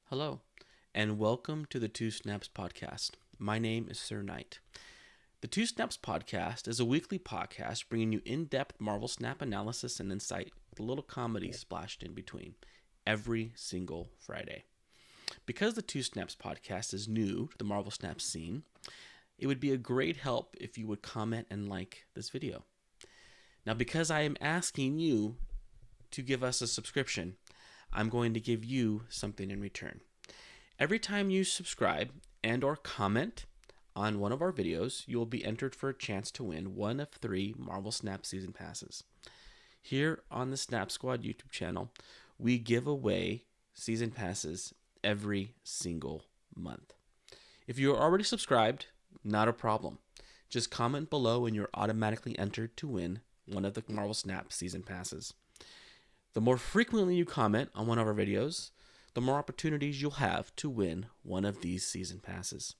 Hello, and welcome to the Two Snaps podcast. My name is Sir Knight. The Two Snaps podcast is a weekly podcast bringing you in-depth Marvel Snap analysis and insight with a little comedy splashed in between every single Friday. Because the Two Snaps podcast is new to the Marvel Snap scene, it would be a great help if you would comment and like this video. Now, because I am asking you to give us a subscription, I'm going to give you something in return. Every time you subscribe and or comment on one of our videos, you will be entered for a chance to win one of 3 Marvel Snap Season Passes. Here on the Snap Squad YouTube channel, we give away Season Passes every single month. If you are already subscribed, not a problem. Just comment below and you're automatically entered to win one of the Marvel Snap Season Passes. The more frequently you comment on one of our videos, the more opportunities you'll have to win one of these season passes.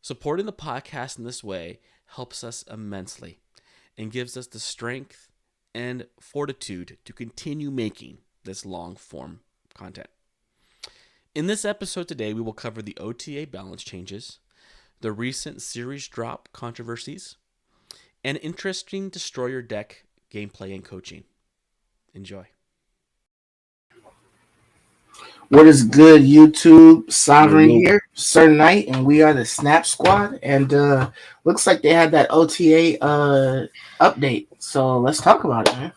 Supporting the podcast in this way helps us immensely and gives us the strength and fortitude to continue making this long form content. In this episode today, we will cover the OTA balance changes, the recent series drop controversies, and interesting destroyer deck gameplay and coaching. Enjoy. What is good, YouTube? Sovereign here, Sir Knight, and we are the Snap Squad. And looks like they had that OTA update. So let's talk about it, man.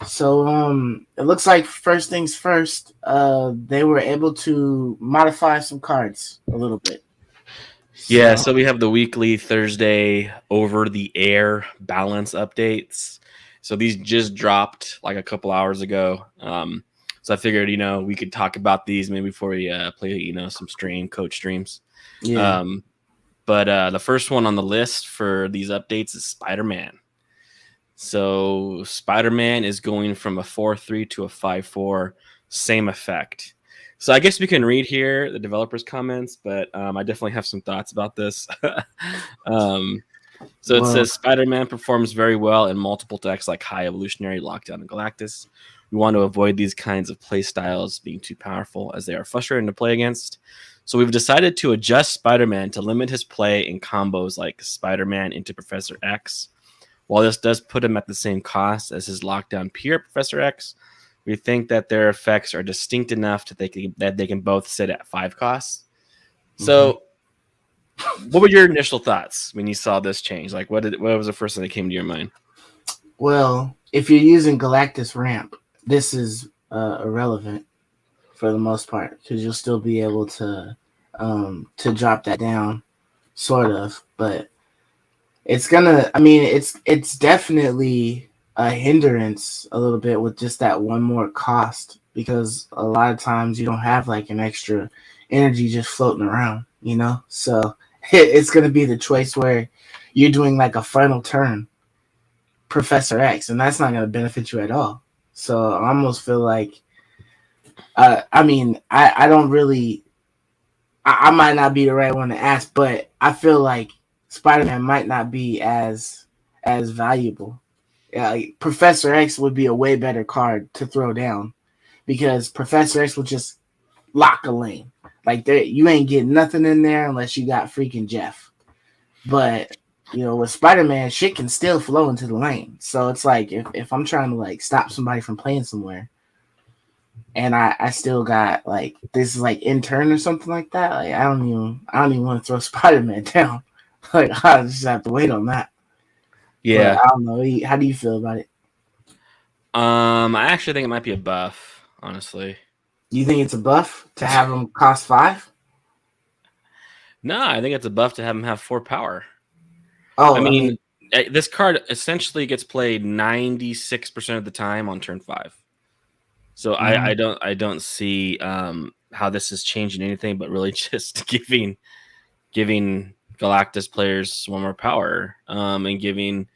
So it looks like first things first, they were able to modify some cards a little bit. Yeah, so we have the weekly Thursday over-the-air balance updates. So these just dropped like a couple hours ago. So I figured, we could talk about these maybe before we play, some coach streams. Yeah. But the first one on the list for these updates is Spider-Man. So Spider-Man is going from a 4-3 to a 5-4, same effect. So I guess we can read here the developers' comments, but I definitely have some thoughts about this. So it says Spider-Man performs very well in multiple decks like High Evolutionary, Lockdown, and Galactus. We want to avoid these kinds of play styles being too powerful as they are frustrating to play against. So we've decided to adjust Spider-Man to limit his play in combos like Spider-Man into Professor X. While this does put him at the same cost as his Lockdown peer Professor X, we think that their effects are distinct enough that they can both sit at 5 costs. So what were your initial thoughts when you saw this change? Like, what was the first thing that came to your mind? Well, if you're using Galactus ramp, this is irrelevant for the most part because you'll still be able to drop that down, sort of. But it's gonna. I mean, it's definitely a hindrance a little bit with just that one more cost because a lot of times you don't have like an extra energy just floating around, So it's gonna be the choice where you're doing like a final turn Professor X, and that's not going to benefit you at all. So I almost feel like, I don't really, I might not be the right one to ask, but I feel like Spider-Man might not be as valuable. Like Professor X would be a way better card to throw down because Professor X will just lock a lane. Like you ain't getting nothing in there unless you got freaking Jeff. But with Spider-Man, shit can still flow into the lane. So it's like if I'm trying to like stop somebody from playing somewhere and I still got like this is like intern or something like that, like I don't even want to throw Spider-Man down. Like I just have to wait on that. Yeah. But I don't know. How do you feel about it? I actually think it might be a buff, honestly. You think it's a buff to have him cost 5? No, I think it's a buff to have him have 4 power. Oh, I mean, this card essentially gets played 96% of the time on turn 5. So I don't see how this is changing anything, but really just giving Galactus players one more power, and giving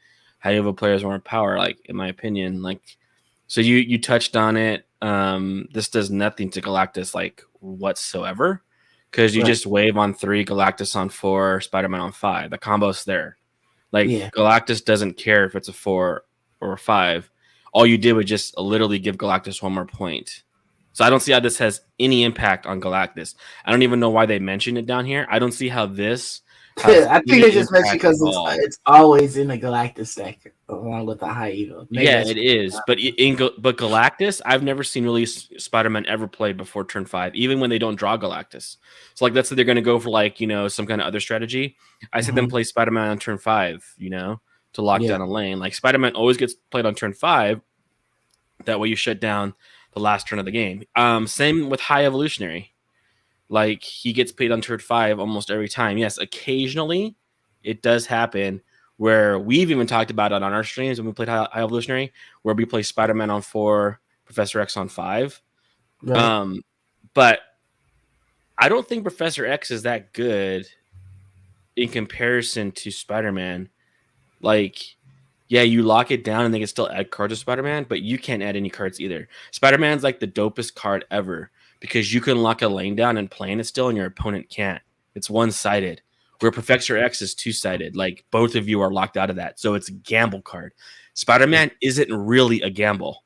Hyovo players one more power. Like in my opinion, like so you touched on it. This does nothing to Galactus like whatsoever because you just wave on 3, Galactus on 4, Spider-Man on 5. The combo's there. Like Galactus doesn't care if it's a 4 or a 5. All you did was just literally give Galactus one more point So I don't see how this has any impact on Galactus. I don't even know why they mentioned it down here. I don't see how this has I think any they just mentioned impact at because all. it's always in the Galactus stack along with the high Evo. Maybe Yeah, that's it is. But but Galactus, I've never seen really Spider-Man ever play before turn 5, even when they don't draw Galactus. So like let's say they're going to go for like, some kind of other strategy. I see them Mhm. play Spider-Man on turn 5, to lock Yeah, down a lane. Like Spider-Man always gets played on turn 5. That way you shut down the last turn of the game. Same with High Evolutionary. Like he gets played on turn 5 almost every time. Yes, occasionally it does happen where we've even talked about it on our streams when we played High Evolutionary, where we play Spider-Man on 4, Professor X on 5. right. Um, but I don't think Professor X is that good in comparison to Spider-Man. Like, yeah, you lock it down and they can still add cards to Spider-Man, but you can't add any cards either. Spider-Man's like the dopest card ever because you can lock a lane down and play it still, and your opponent can't. It's one-sided. Where Professor X is two-sided. Like both of you are locked out of that. So it's a gamble card. Spider-Man isn't really a gamble.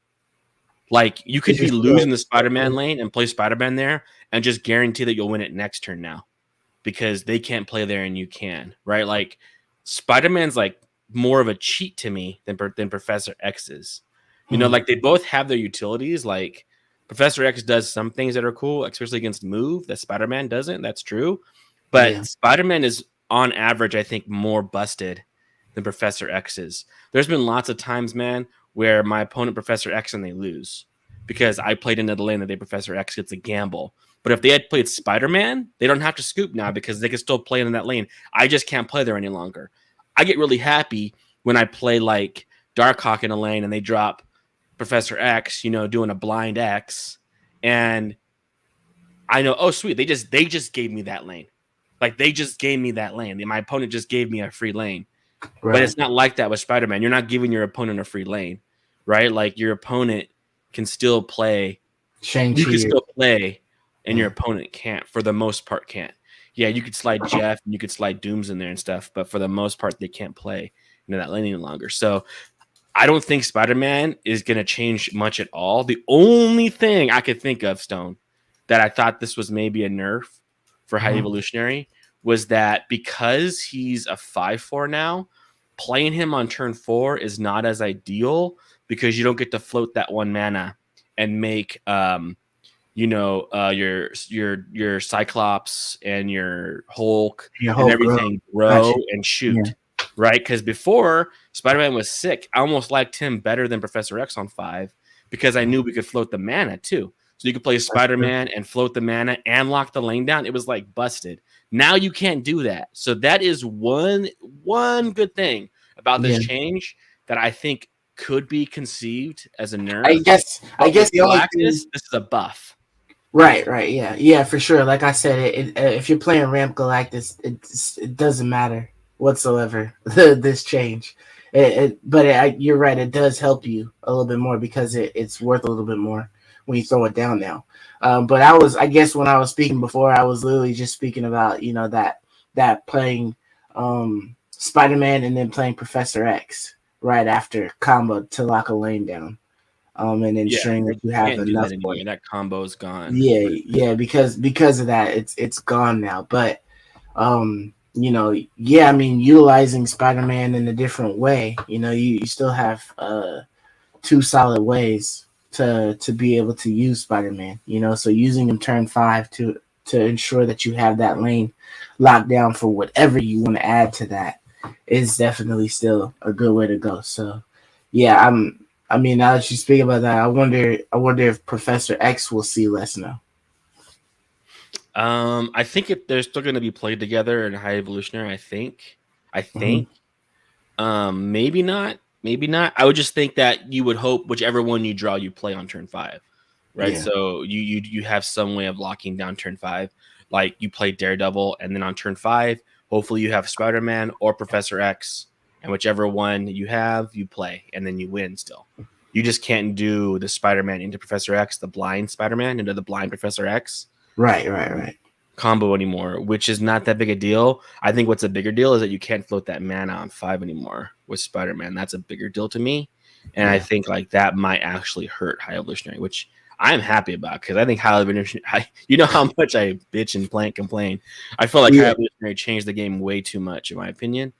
Like you could It's be just losing the Spider-Man lane and play Spider-Man there and just guarantee that you'll win it next turn now because they can't play there and you can, right? Like Spider-Man's like more of a cheat to me than Professor X is. Like they both have their utilities. Like Professor X does some things that are cool, especially against move that Spider-Man doesn't. That's true. But yeah, Spider-Man is on average, I think, more busted than Professor X is. There's been lots of times, man, where my opponent Professor X and they lose because I played into the lane that they Professor X. It's a gamble. But if they had played Spider-Man, they don't have to scoop now because they can still play in that lane. I just can't play there any longer. I get really happy when I play like Darkhawk in a lane and they drop Professor X, doing a blind X, and I know, oh sweet, they just gave me that lane. Like they just gave me that lane. My opponent just gave me a free lane. But right. it's not like that with Spider-Man. You're not giving your opponent a free lane, right? Like your opponent can still play. You can Shang-Chi. still play, and your Yeah. opponent can't. For the most part, can't. Yeah, you could slide Jeff and you could slide Dooms in there and stuff, but for the most part, they can't play that lane any longer. So I don't think Spider-Man is going to change much at all. The only thing I could think of, Stone, that I thought this was maybe a nerf for High Mhm. Evolutionary was that because he's a 5/4 now, playing him on turn 4 is not as ideal because you don't get to float that 1 mana and make your Cyclops and your Hulk Your and whole growth. everything grow Gotcha. and Yeah, shoot, right? Because before Spider-Man was sick, I almost liked him better than Professor X on 5 because I knew we could float the mana too. So you could play that's true. Spider-Man and float the mana and lock the lane down. It was like busted. Now you can't do that. So that is one good thing about this Yeah. change that I think could be conceived as a I nerf. guess. I But with guess the only thing. Galactus, this is a buff. Right. Right. Yeah. Yeah. For sure. Like I said, if you're playing Ramp Galactus, it doesn't matter whatsoever. This change. You're right. It does help you a little bit more because it's worth a little bit more when you throw it down now. But I guess when I was speaking before, I was literally just speaking about that playing Spider Man and then playing Professor X right after combo to lock a lane down, and Yeah, ensuring that you you have can't do enough that anymore. points. That combo's gone. Yeah, yeah, because of that, it's gone now. But yeah, I mean, utilizing Spider Man in a different way, you still have two solid ways to be able to use Spider Man. So using him turn 5 to ensure that you have that lane locked down for whatever you want to add to that is definitely still a good way to go. So yeah, I mean, now that you speak about that, I wonder if Professor X will see less now. I think if they're still going to be played together in High Evolutionary, I Hmm. think, maybe not, maybe not. I would just think that you would hope whichever one you draw, you play on turn 5, right? Yeah. So you have some way of locking down turn 5, like you play Daredevil, and then on turn 5, hopefully you have Spider Man or Professor X, and whichever one you have, you play, and then you win. Still, you just can't do the Spider Man into Professor X, the blind Spider Man into the blind Professor X Right. Right. Right. combo anymore, which is not that big a deal. I think what's a bigger deal is that you can't float that mana on 5 anymore with Spider-Man. That's a bigger deal to me. And I Yeah. think like that might actually hurt High Evolutionary, which I'm happy about because I think High Evolutionary. You know how much I bitch and complain. I feel like High Yeah, Evolutionary changed the game way too much, in my opinion.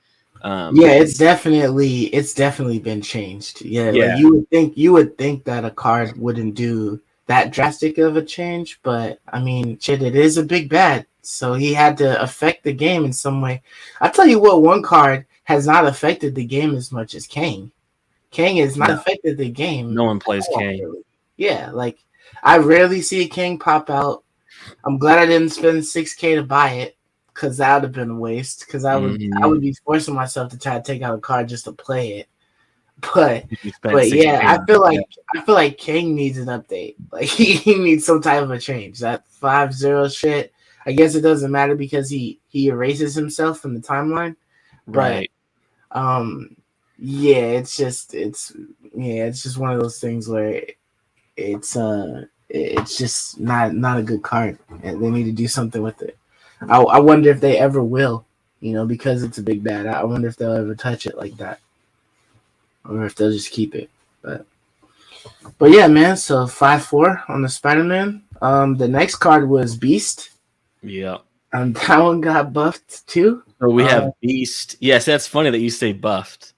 yeah, it's definitely been changed. Yeah, like Yeah, you would think that a card wouldn't do that drastic of a change, but I mean, shit, it is a big bad, so he had to affect the game in some way. I tell you what, one card has not affected the game as much as Kang. Kang has not no, affected the game no one at plays all, K. really. Yeah, like I rarely see a King pop out. I'm glad I didn't spend 6K to buy it, because that would have been a waste. Because I Mm-hmm. would be forcing myself to try to take out a card just to play it. But You spent but six yeah, K. I feel Yeah, like I feel like King needs an update. Like he needs some type of a change. That 5-0 shit. I guess it doesn't matter because he erases himself from the timeline. But right. um yeah, it's just one of those things where it's just not a good card, and they need to do something with it. I wonder if they ever will, because it's a big bad. I wonder if they'll ever touch it like that, or if they'll just keep it. But yeah, man. So 5-4 on the Spider-Man. The next card was Beast. Yeah. That one got buffed too. So we have Beast. Yes, that's funny that you say buffed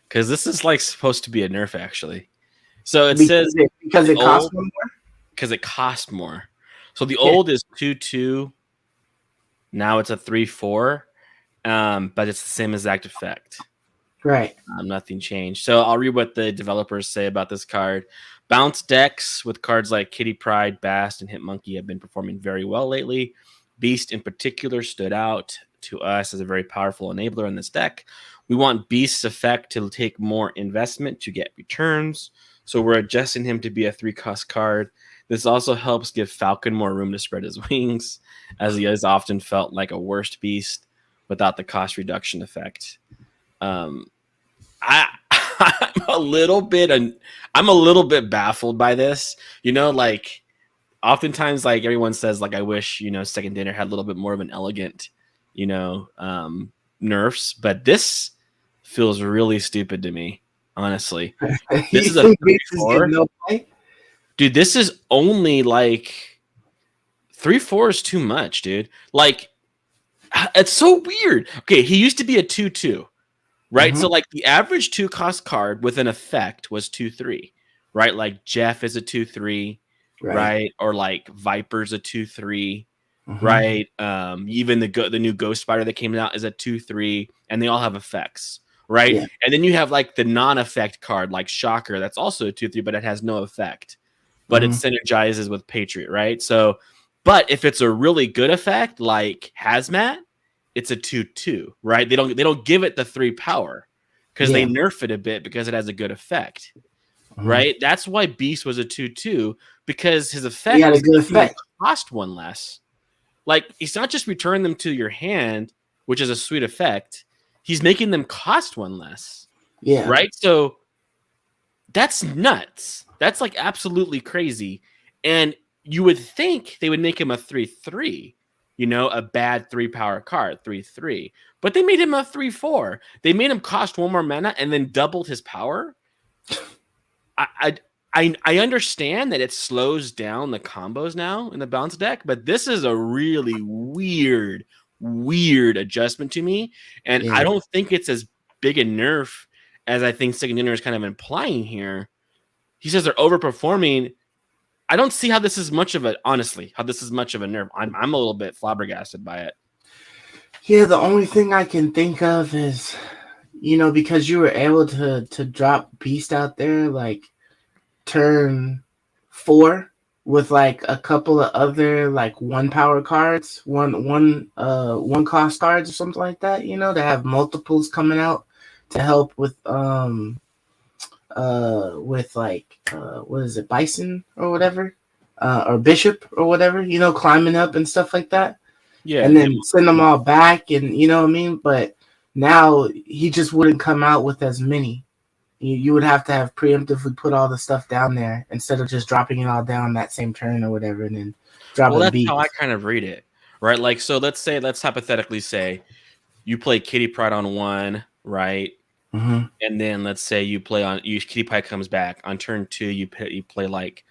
because this is like supposed to be a nerf actually. So it says because the it costs old one more. because it costs more. So the Yeah, old is 2/2. Now it's a 3/4. But it's the same exact effect. right. Nothing changed. So I'll read what the developers say about this card. Bounce decks with cards like Kitty Pryde, Bast, and Hit Monkey have been performing very well lately. Beast in particular stood out to us as a very powerful enabler in this deck. We want Beast's effect to take more investment to get returns, so we're adjusting him to be a 3-cost card. This also helps give Falcon more room to spread his wings, as he has often felt like a worst beast without the cost reduction effect. Um, I I'm a little bit baffled by this. Like oftentimes like everyone says like I wish, Second Dinner had a little bit more of an elegant, you know, um nerfs, but this feels really stupid to me, honestly. This You is a think Beast is getting 3/4. no play? Dude, this is only like 3/4 is too much, dude. Like it's so weird. Okay, he used to be a 2/2. Right? Mm-hmm. So like the average 2-cost card with an effect was 2/3, right? Like Jeff is a 2/3, Right. right? Or like Viper's a 2/3, Mm-hmm. right? Even the new Ghost Spider that came out is a 2/3, and they all have effects, right? Yeah. And then you have like the non-effect card, like Shocker, that's also a 2/3, but it has no effect, but it Mm-hmm. synergizes with Patriot, right? So, but if it's a really good effect, like Hazmat, it's a 2/2, right? They don't give it the 3 power because they Yeah. nerf it a bit because it has a good effect, Mm-hmm. right? That's why Beast was a 2/2 because his He effect had a is good making them effect. cost one less. Like he's not just returning them to your hand, which is a sweet effect. He's making them cost one less, Yeah. right? So that's nuts. That's like absolutely crazy. And you would think they would make him a 3/3, a bad 3 power card, 3/3. But they made him a 3/4. They made him cost one more mana and then doubled his power. I I I understand that it slows down the combos now in the bounce deck, but this is a really weird adjustment to me. And I Yeah. don't think it's as big a nerf as I think Second Dinner is kind of implying here. He says they're overperforming. I don't see how this is much of a honestly, how this is much of a nerf. I'm a little bit flabbergasted by it. Yeah, the only thing I can think of is, because you were able to drop Beast out there like turn 4 with like a couple of other like 1 power cards, one cost cards or something like that, to have multiples coming out to help with like what is it, Bison or whatever, or Bishop or whatever, climbing up and stuff like that, Yeah, and then send them all back, and you know what I mean. But now he just wouldn't come out with as many. You would have to have preemptively put all the stuff down there instead of just dropping it all down that same turn or whatever, and then well, dropping that's how I beats. kind of read it, right? Like, so let's hypothetically say you play Kitty Pride on one, right? Mm-hmm. And then let's say you Kitty Pie comes back on turn 2. You play like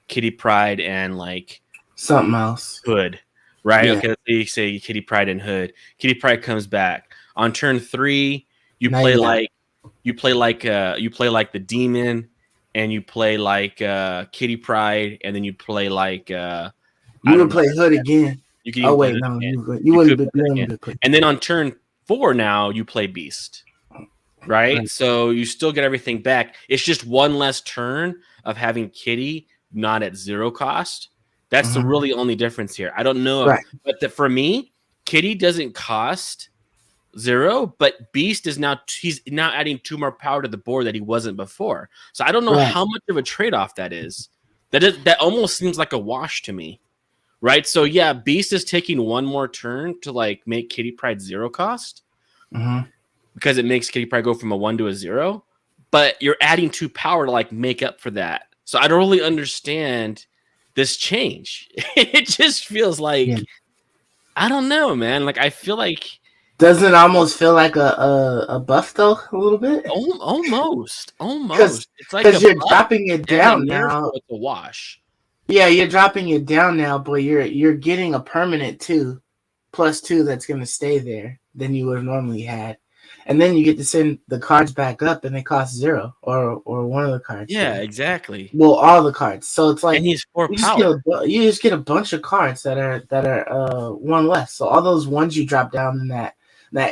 Kitty Pride and like something else. Hood, right? Yeah. Okay, let's say Kitty Pride and Hood. Kitty Pride comes back on turn 3. You Now play you got like the demon, and you play like Kitty Pride, and then you play like I you would don't know. play Hood again. You can Oh even play wait, Hood no, again. you You wouldn't could be play you Hood wouldn't again, be play. and then on turn 4 now you play Beast, right? Right. So you still get everything back. It's just one less turn of having Kitty not at 0 cost. That's the Mm-hmm. really only difference here. I don't know, Right. but for me, Kitty doesn't cost 0, but Beast is he's now adding 2 more power to the board that he wasn't before. So I don't know Right. how much of a trade-off that is. That almost seems like a wash to me. Right? So yeah, Beast is taking 1 more turn to like make Kitty Pride 0 cost. Mm-hmm. Because it makes Kitty Pryde go from a 1 to a 0, but you're adding 2 power to like make up for that. So I don't really understand this change. It just feels like I don't know, man. Like I feel like doesn't it almost feel like a buff though a little bit? almost. Because It's like a you're buff dropping it and a down nerf, now. so it's a wash. Yeah, you're dropping it down now, but you're getting a permanent 2+2 that's gonna stay there than you would have normally had. And then you get to send the cards back up and they cost 0 or one of the cards. Yeah, exactly. Well, all the cards. So it's like And he's 4 you power. you just get a bunch of cards that are 1 less. So all those ones you drop down in that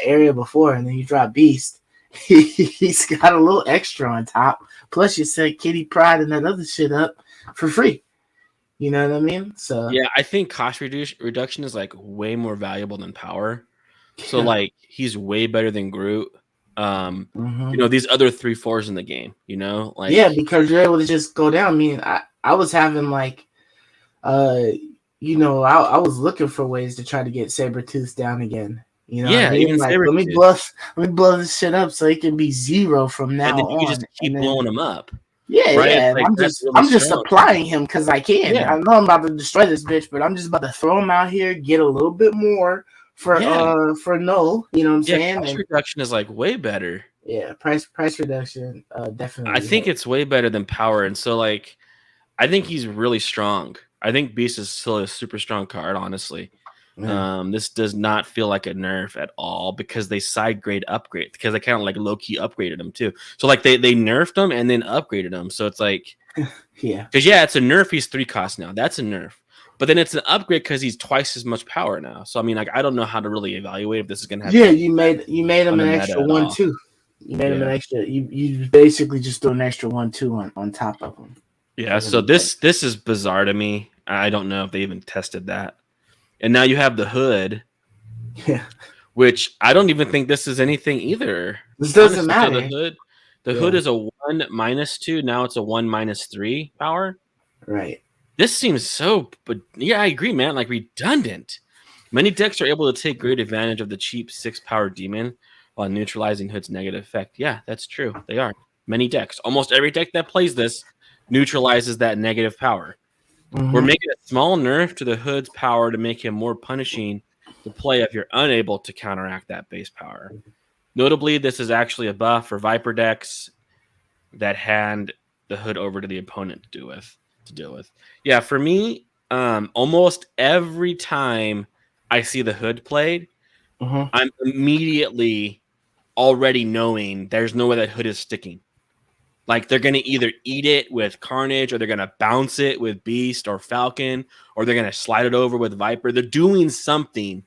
area before, and then you drop Beast. He's got a little extra on top. Plus you set Kitty Pride and that other shit up for free. You know what I mean? So Yeah, I think cost reduction is like way more valuable than power. So yeah. like he's way better than Groot. These other 3/4s in the game, like yeah, because you're able to just go down. I mean, I was having like I was looking for ways to try to get Sabretooth down again. You know what I yeah, mean? even Like Sabretooth. let me blow this shit up so it can be 0 from And now then you can on. just And keep then blowing them up, yeah, right? It's yeah. like that's really I'm just strong. applying him because I can. Yeah, I know I'm about to destroy this bitch, but I'm just about to throw him out here, get a little bit more for yeah, no. You know what I'm yeah. saying? Cost And reduction is like way better. yeah, price reduction I definitely think helps. it's way better than power, and so like I think he's really strong. I think Beast is still a super strong card, honestly. Yeah. This does not feel like a nerf at all because they side grade upgrade because they kind of like low key upgraded him too. So like they nerfed him and then upgraded him. So it's like Yeah. because yeah, it's a nerf. He's 3 cost now. That's a nerf. But then it's an upgrade because he's twice as much power now. So I mean, like I don't know how to really evaluate if this is gonna have Yeah, any you made him on an the meta extra at one all. too. You made him an Yeah. extra. You basically just do an extra 1/2 on top of him. Yeah. So this is bizarre to me. I don't know if they even tested that. And now you have the hood, Yeah, which I don't even think this is anything either. this doesn't Honestly, so matter. the hood is a 1 -2. Now it's a 1 -3 power. Right. This seems so, but yeah, I agree, man. Like redundant. Many decks are able to take great advantage of the cheap 6 power demon while neutralizing Hood's negative effect. Yeah, that's true. They are. Many decks. Almost every deck that plays this neutralizes that negative power. We're making a small nerf to the Hood's power to make him more punishing to play if you're unable to counteract that base power. Notably, this is actually a buff for Viper decks that hand the Hood over to the opponent to deal with. Yeah, for me, almost every time I see the Hood played, I'm immediately already knowing there's no way that Hood is sticking. Like they're gonna either eat it with Carnage, or they're gonna bounce it with Beast or Falcon, or they're gonna slide it over with Viper. They're doing something.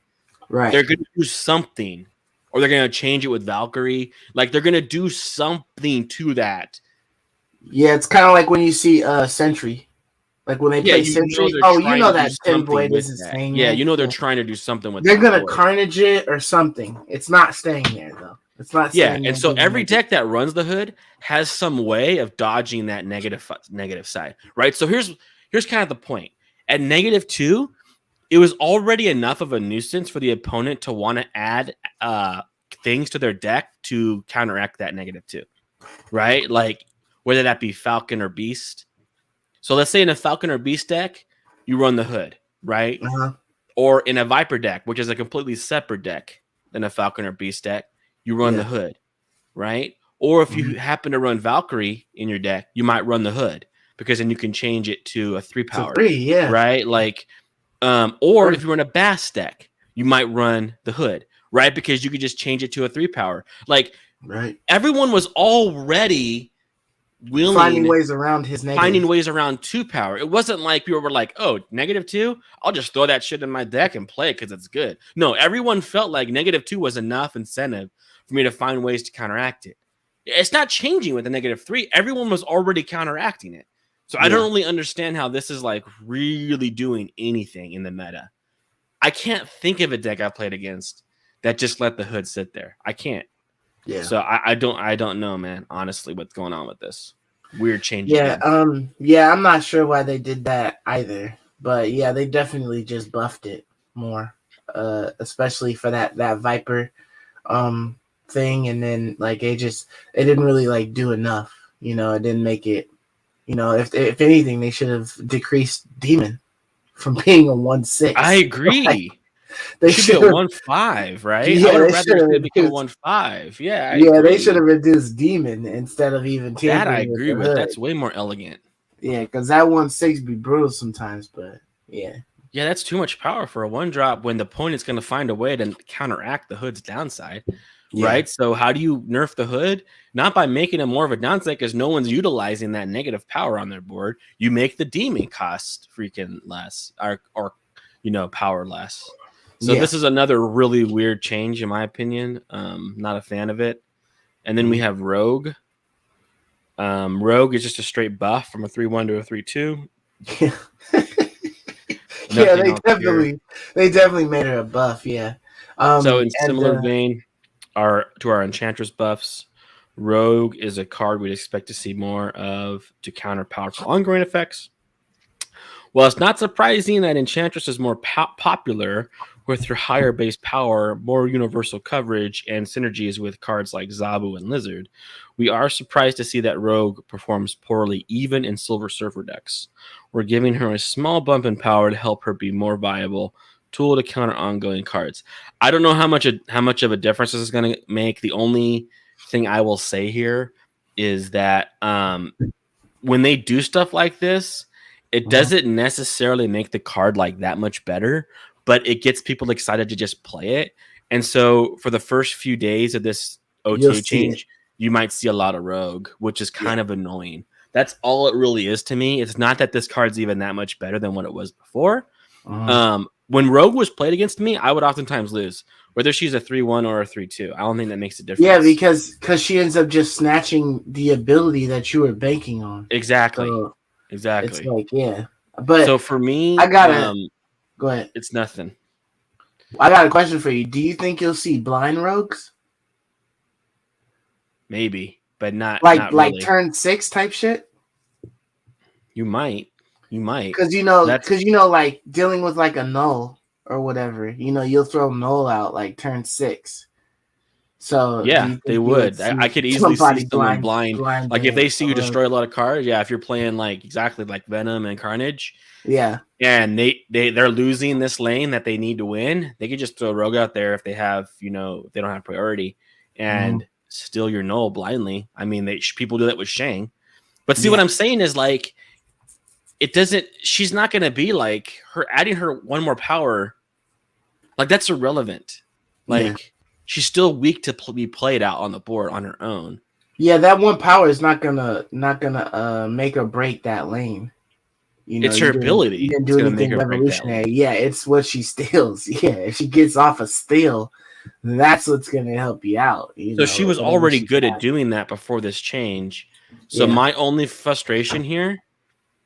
Right. They're gonna do something, or they're gonna change it with Valkyrie. Like they're gonna do something to that. Yeah, it's kind of like when you see Sentry, like when they play Sentry. Oh, you know that Tin Void isn't staying Yeah, there. you know they're trying to do something with. They're gonna Carnage it or something. It's not staying there though. It's not. Yeah, and so every deck that runs the Hood has some way of dodging that negative side, right? So here's kind of the point. At -2, it was already enough of a nuisance for the opponent to want to add things to their deck to counteract that -2, right? Like whether that be Falcon or Beast. So let's say in a Falcon or Beast deck, you run the Hood, right? Or in a Viper deck, which is a completely separate deck than a Falcon or Beast deck, you run the Hood, right? Or if you happen to run Valkyrie in your deck, you might run the Hood. because then you can change it to a 3 To power, 3, yeah. right? Like, or if you run a Bass deck, you might run the Hood, right? Because you could just change it to a 3 power. Like, Right. everyone was already Finding willing, ways around his finding negative. ways around 2 power. It wasn't like people were like, oh, -2, I'll just throw that shit in my deck and play it because it's good. No, everyone felt like -2 was enough incentive for me to find ways to counteract it. It's not changing with the -3. Everyone was already counteracting it. So I don't Yeah. really understand how this is like really doing anything in the meta. I can't think of a deck I played against that just let the Hood sit there. I can't. Yeah. So I don't know, man. Honestly, what's going on with this weird change Yeah. again? Yeah, I'm not sure why they did that either. But yeah, they definitely just buffed it more. Especially for that Viper thing, and then like it didn't really like do enough. It didn't make it. If anything, they should have decreased Demon from being a 1/6. I Like, agree. they It should be should a have. 1/5, right? I Yeah, would have they rather should have seen it become a reduced. 1/5. Yeah, I Yeah, they should have agree. reduced Demon instead of even That I tampering with agree the with. Hood. That's way more elegant. Yeah, because that 1/6 be brutal sometimes, but yeah. Yeah, that's too much power for a 1-drop when the opponent's going to find a way to counteract the Hood's downside, Yeah. right? So how do you nerf the Hood? Not by making him more of a downside because no one's utilizing that negative power on their board. You make the Demon cost freaking less or power less. So Yeah. this is another really weird change in my opinion. Not a fan of it. And then we have Rogue. Rogue is just a straight buff from a 3/1 to a 3/2. Yeah. Yeah, Nothing else here. they definitely made her a buff, yeah. So in And similar vein, to our Enchantress buffs, Rogue is a card we'd expect to see more of to counter powerful ongoing effects. Well, it's not surprising that Enchantress is more popular with her higher base power, more universal coverage, and synergies with cards like Zabu and Lizard. We are surprised to see that Rogue performs poorly even in Silver Surfer decks. We're giving her a small bump in power to help her be more viable tool to counter ongoing cards. I don't know how much of a difference this is going to make. The only thing I will say here is that when they do stuff like this, it doesn't necessarily make the card like that much better, but it gets people excited to just play it. And so for the first few days of this you'll OTA see it. change, you might see a lot of Rogue, which is kind Yeah. of annoying. That's all it really is to me. It's not that this card's even that much better than what it was before. When Rogue was played against me, I would oftentimes lose, whether she's a 3/1 or a 3/2. I don't think that makes a difference. Yeah, because she ends up just snatching the ability that you were banking on. Exactly. So Exactly. it's like, yeah. But so for me, I gotta go ahead. it's nothing. I got a question for you. Do you think you'll see blind rogues? Maybe, but not Like really. turn 6 type shit? You might. Because That's like dealing with like a null or whatever, you'll throw null out like turn 6. So do yeah, you they think you would would. I see could easily see somebody someone blind. blind Like if they see you rogue? destroy a lot of cards, yeah. If you're playing like exactly like Venom and Carnage, Yeah, and they're losing this lane that they need to win, they could just throw Rogue out there if they have if they don't have priority and steal your null blindly. I mean, people do that with Shang. But see, what I'm saying is like it doesn't. She's not going to be like her adding her one more power. Like that's irrelevant. Like she's still weak to be played out on the board on her own. Yeah, that one power is not gonna make or break that lane. It's her ability. You didn't It's do going to make anything her break that revolutionary. lane. Yeah, it's what she steals. Yeah, if she gets off a steal, that's what's gonna help you out. So she was already good at doing that before this change. So my only frustration here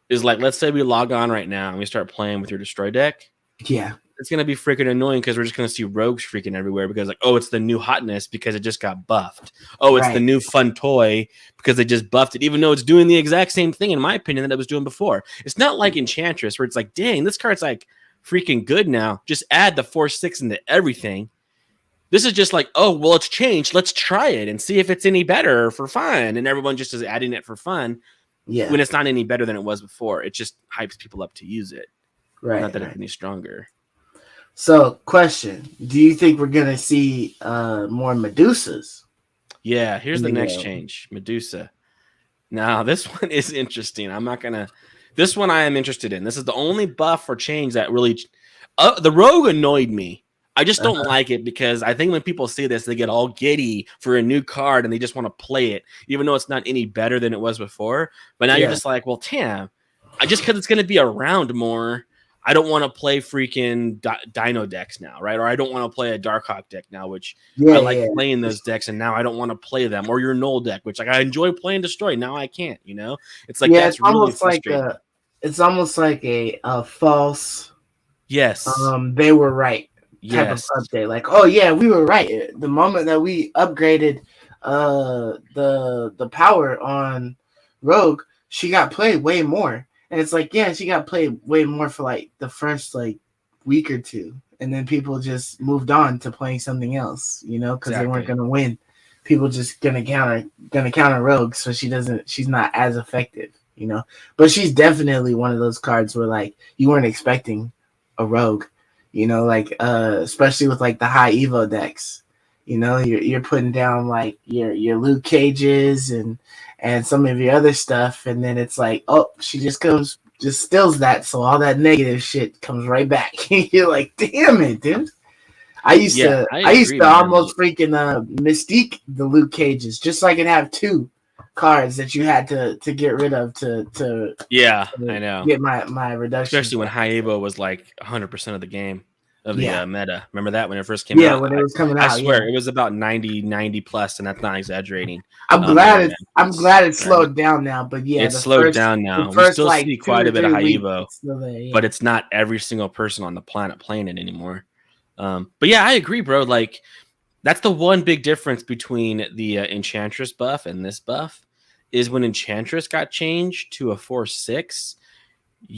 is like, let's say we log on right now and we start playing with your destroy deck. Yeah. It's going to be freaking annoying because we're just going to see rogues freaking everywhere because like, oh, it's the new hotness because it just got buffed. Oh, it's the new fun toy because they just buffed it, even though it's doing the exact same thing, in my opinion, that it was doing before. It's not like Enchantress where it's like, dang, this card's like freaking good now. Just add the 4/6 into everything. This is just like, oh, well, it's changed. Let's try it and see if it's any better for fun. And everyone just is adding it for fun. Yeah. When it's not any better than it was before. It just hypes people up to use it. Right. Not that it's any stronger. So, question: do you think we're gonna see more Medusas? Yeah, here's the next change. Medusa. Now, this one is interesting. I'm not gonna. This one I am interested in. This is the only buff or change that really. The rogue annoyed me. I just don't Uh-huh. like it because I think when people see this, they get all giddy for a new card and they just want to play it, even though it's not any better than it was before. But now you're Yeah. just like, well, damn, I just because it's gonna be around more. I don't want to play freaking Dino decks now, right? Or I don't want to play a Darkhawk deck now, which I Yeah, like yeah. playing those decks, and now I don't want to play them. Or your Null deck, which like I enjoy playing Destroy. Now I can't. It's like Yeah, that's really frustrating. it's almost like a false Yes, they were right type of yes, update. Like, oh yeah, we were right. The moment that we upgraded the power on Rogue, she got played way more. And it's like, yeah, she got played way more for like the first like week or two. And then people just moved on to playing something else, because they weren't exactly. gonna win. People just gonna counter Rogue, so she's not as effective. But she's definitely one of those cards where like you weren't expecting a Rogue, like especially with like the high Evo decks. You're putting down like your Luke Cages and some of your other stuff, and then it's like, oh, she just steals that, so all that negative shit comes right back. You're like, damn it, dude. I used Yeah, to I I used agree, to man. Like, almost freaking mystique the Luke Cages just so I could have two cards that you had to get rid of yeah, I to know. get my reductions Especially when up. High Evo was like 100% of the game of the Yeah. meta. Remember that when it first came Yeah, out? when it was coming I out, yeah. swear it was about 90 plus, and that's not exaggerating. I'm In glad the I'm rankings, glad it right? slowed down now, but yeah, It's the slowed first down the now. We first still like see two quite or a bit of three High weeks Evo, it's still there, but yeah. it's not every single person on the planet playing it anymore. But yeah, I agree, bro. Like that's the one big difference between the Enchantress buff and this buff is when Enchantress got changed to a 4/6,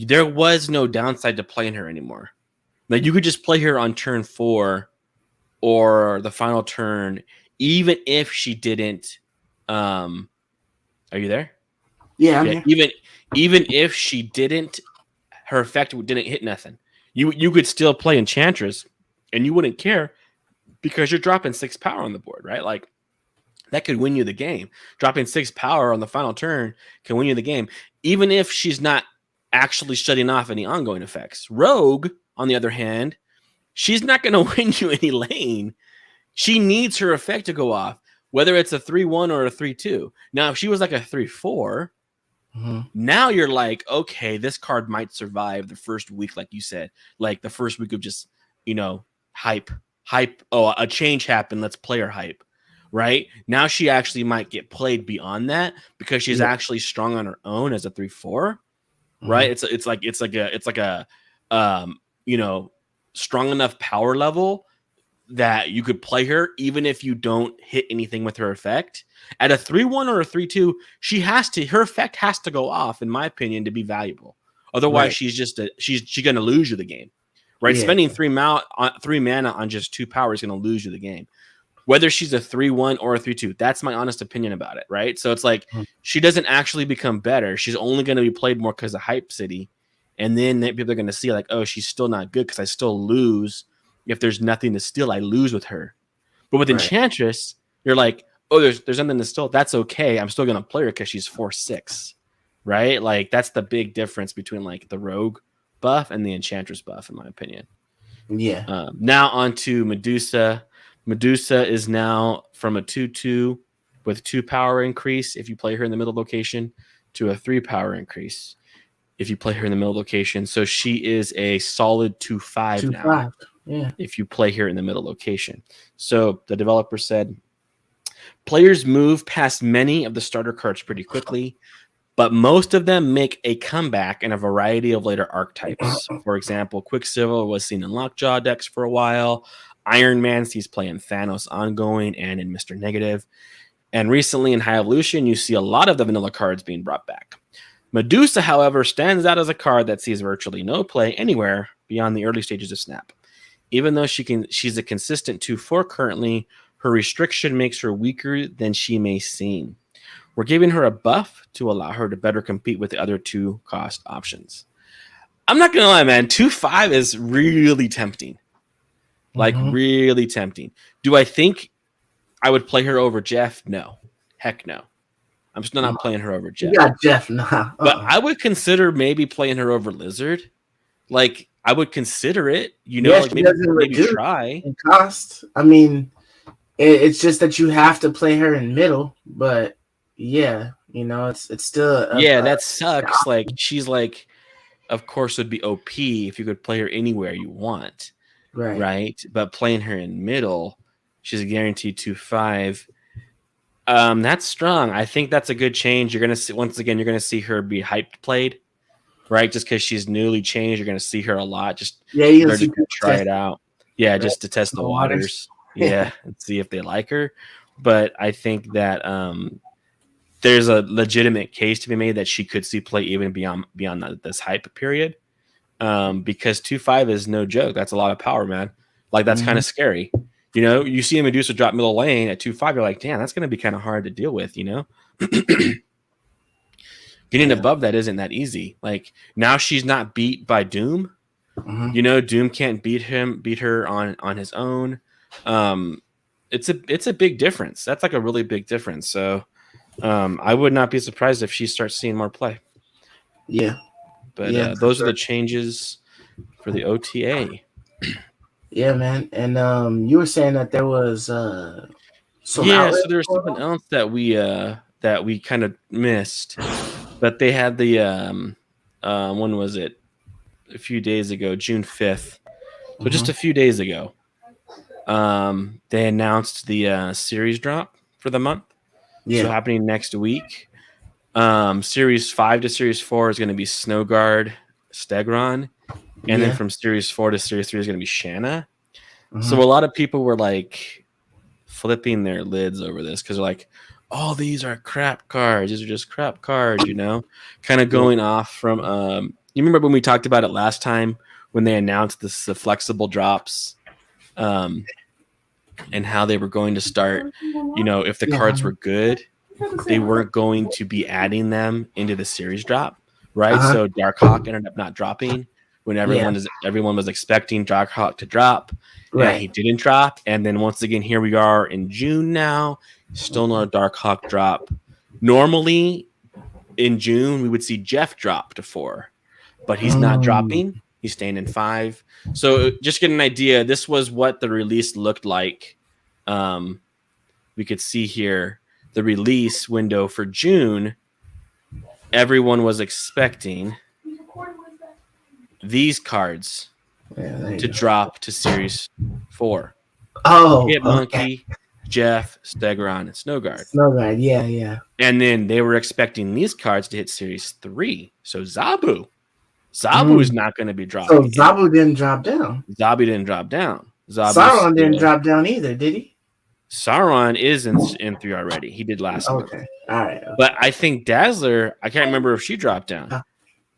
there was no downside to playing her anymore. Like you could just play her on turn 4 or the final turn, even if she didn't. Um, are you there? Yeah, I'm Yeah, here. even if she didn't, her effect didn't hit nothing. You could still play Enchantress, and you wouldn't care because you're dropping 6 power on the board, right? Like that could win you the game. Dropping 6 power on the final turn can win you the game, even if she's not actually shutting off any ongoing effects. Rogue, on the other hand, she's not going to win you any lane. She needs her effect to go off, whether it's a 3-1 or a 3-2. Now, if she was like a 3-4, Mhm. now you're like, okay, this card might survive the first week, like you said, like the first week of just, hype, hype. Oh, a change happened. Let's play her hype. Right now, she actually might get played beyond that because she's Yeah. actually strong on her own as a 3-4. Right? Mhm. It's like a um, you know, strong enough power level that you could play her even if you don't hit anything with her effect. At a 3-1 or a 3-2, her effect has to go off, in my opinion, to be valuable. Otherwise, Right. she's gonna lose you the game. Right? Yeah. Spending three mana on just 2 power is gonna lose you the game. Whether she's a 3-1 or a 3-2, that's my honest opinion about it, right? So it's like Mhm. she doesn't actually become better. She's only going to be played more because of Hype City. And then people are going to see, like, oh, she's still not good because I still lose. If there's nothing to steal, I lose with her. But with Right. Enchantress, you're like, oh, there's nothing to steal. That's okay. I'm still going to play her because she's 4/6, right? Like, that's the big difference between, like, the Rogue buff and the Enchantress buff, in my opinion. Yeah. Now on to Medusa. Medusa is now from a 2/2 with 2 power increase if you play her in the middle location to a 3 power increase if you play her in the middle location. So she is a solid 2/5 now 2/5. Yeah. if you play her in the middle location. So the developer said players move past many of the starter cards pretty quickly, but most of them make a comeback in a variety of later archetypes. For example, Quicksilver was seen in Lockjaw decks for a while. Iron Man sees play in Thanos ongoing and in Mr. Negative. And recently in High Evolution, you see a lot of the vanilla cards being brought back. Medusa, however, stands out as a card that sees virtually no play anywhere beyond the early stages of Snap. Even though she's a consistent 2/4 currently, her restriction makes her weaker than she may seem. We're giving her a buff to allow her to better compete with the other 2 cost options. I'm not gonna lie, man. 2/5 is really tempting. Like Mhm. really tempting. Do I think I would play her over Jeff? No. Heck no. I'm still not playing her over You Jeff. got Jeff now. But I would consider maybe playing her over Lizard. Like I would consider it, Yeah, like she doesn't maybe reduce try. in cost. I mean, it's just that you have to play her in middle, but yeah, it's still Yeah, that sucks. Like she's like, of course, would be OP if you could play her anywhere you want, right. right? But playing her in middle, she's a guaranteed 2-5. That's strong. I think that's a good change. You're gonna see once again. You're gonna see her be hyped played, right? Just because she's newly changed, you're gonna see her a lot. Just Yeah, you can they're see just gonna people try it test, out. Yeah, right? just to test the The waters. waters. Yeah, and see if they like her. But I think that there's a legitimate case to be made that she could see play even beyond this hype period. Because 2-5 is no joke. That's a lot of power, man. Like that's kind of scary. You see a Medusa drop middle lane at 2-5, you're like, damn, that's gonna be kind of hard to deal with, Getting above that isn't that easy. Like now she's not beat by Doom. Doom can't beat her on his own. It's a big difference. That's like a really big difference. So I would not be surprised if she starts seeing more play. Yeah. But those are the changes for the OTA. Yeah, man. And you were saying that there was some So there was something else that we kind of missed, but they had the when was it? A few days ago, June 5th. So just a few days ago, they announced the series drop for the month. Yeah. So happening next week. Series 5 to Series 4 is going to be Snowguard, Stegron, and then from Series 4 to Series 3 is going to be Shanna. So a lot of people were like flipping their lids over this because they're like, "Oh, these are crap cards. These are just crap cards," kind of going off from. You remember when we talked about it last time when they announced the flexible drops, and how they were going to start. If the cards were good, they weren't going to be adding them into the series drop, right? So Darkhawk ended up not dropping when everyone was expecting Darkhawk to drop. Right. He didn't drop, and then once again, here we are in June now. Still no Darkhawk drop. Normally, in June, we would see Jeff drop to 4, but he's not dropping. He's staying in 5. So just get an idea. This was what the release looked like. We could see here the release window for June. Everyone was expecting these cards to drop to Series 4. Hitmonkey, Jeff, Stegron, and Snowguard. Yeah. And then they were expecting these cards to hit Series 3. So Zabu. Zabu is not going to be dropping. So Zabu didn't drop down. Zabu didn't drop down. Sauron didn't drop down either, did he? Sauron is in 3 already. He did last month. All right. Okay. But I think Dazzler, I can't remember if she dropped down.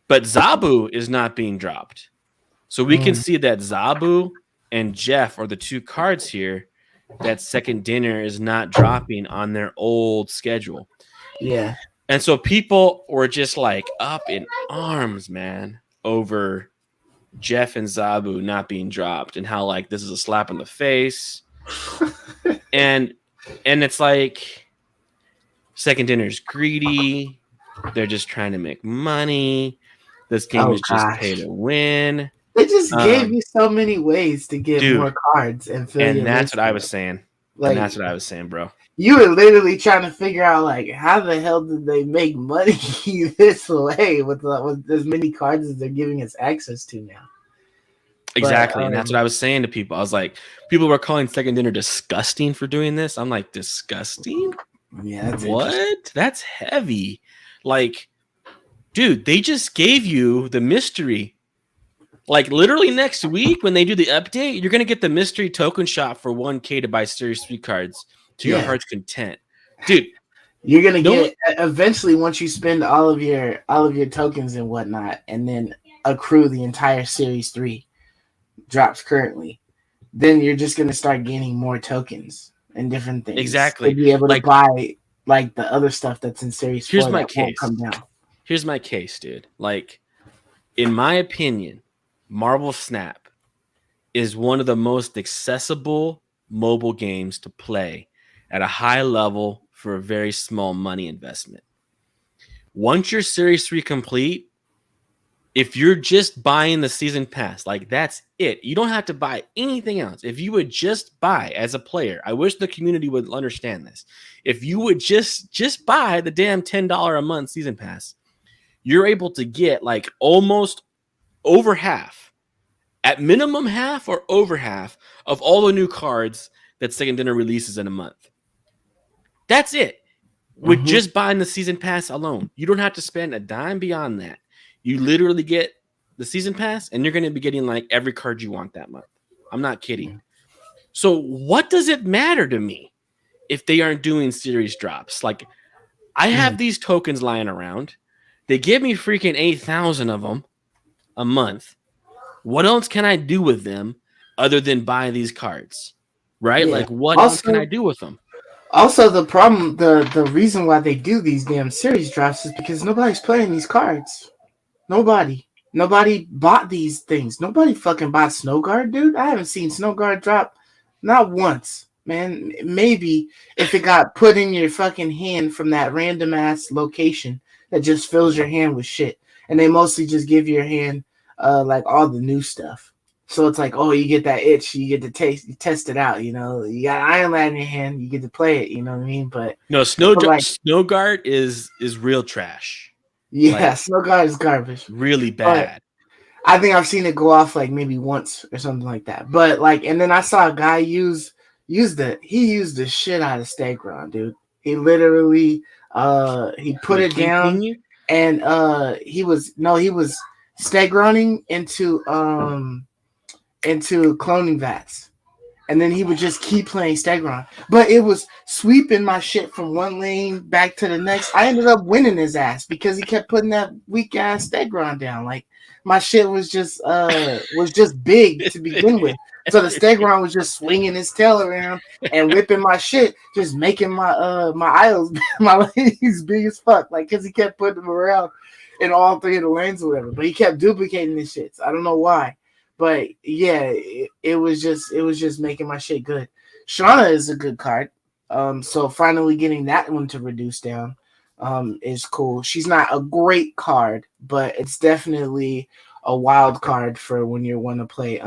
But Zabu is not being dropped. So we can see that Zabu and Jeff are the 2 cards here that Second Dinner is not dropping on their old schedule. Yeah. And so people were just like up in arms, man, over Jeff and Zabu not being dropped and how like this is a slap in the face. and it's like Second Dinner's greedy. They're just trying to make money. This game is just pay to win. They just gave you so many ways to get more cards and that's what I was saying. And that's what I was saying, bro. You were literally trying to figure out like how the hell did they make money this way with as many cards as they're giving us access to now. Exactly. And that's what I was saying to people. I was like, people were calling Second Dinner disgusting for doing this. I'm like, disgusting? Yeah. What? That's heavy. Like, dude, they just gave you the mystery. Like literally next week when they do the update, you're gonna get the mystery token shop for 1K to buy Series 3 cards to your heart's content. Dude. You're gonna get eventually once you spend all of your tokens and whatnot, and then accrue the entire Series 3 drops currently, then you're just gonna start gaining more tokens and different things. Exactly. To be able to buy like the other stuff that's in Series 4 here's my case. Won't come down. Here's my case, dude. Like, in my opinion, Marvel Snap is one of the most accessible mobile games to play at a high level for a very small money investment. Once your Series 3 complete, if you're just buying the season pass, like that's it. You don't have to buy anything else. If you would just buy as a player, I wish the community would understand this. If you would just buy the damn $10 a month season pass, you're able to get like almost over half, at minimum half or over half of all the new cards that Second Dinner releases in a month. That's it. With Mm-hmm. just buying the season pass alone, you don't have to spend a dime beyond that. You literally get the season pass, and you're going to be getting like every card you want that month. I'm not kidding. So, what does it matter to me if they aren't doing series drops? Like, I have these tokens lying around. They give me freaking 8,000 of them a month. What else can I do with them other than buy these cards? Right? Yeah. Like, what else can I do with them? Also, the reason why they do these damn series drops is because nobody's playing these cards. Nobody bought these things. Nobody fucking bought Snowguard, dude. I haven't seen Snowguard drop not once, man. Maybe if it got put in your fucking hand from that random ass location that just fills your hand with shit, and they mostly just give your hand like all the new stuff. So it's like, oh, you get that itch, you get to test it out. You know, you got Iron Lad in your hand, you get to play it. You know what I mean? But no, like, Snowguard is real trash. yeah, Like, Snowguard is garbage. really But bad. I think I've seen it go off like maybe once or something like that. But like, and then I saw a guy used the shit out of Stegron, dude. He literally he put it down and he was Stegroning into cloning vats. And then he would just keep playing Stegron. But it was sweeping my shit from one lane back to the next. I ended up winning his ass because he kept putting that weak ass Stegron down. Like, my shit was just big to begin with. So the Stegron was just swinging his tail around and whipping my shit, just making my aisles, my lanes big as fuck. Like, because he kept putting them around in all three of the lanes or whatever. But he kept duplicating his shits. I don't know why. But yeah, it was just making my shit good. Shauna is a good card. So finally getting that one to reduce down is cool. She's not a great card, but it's definitely a wild card for when you want to play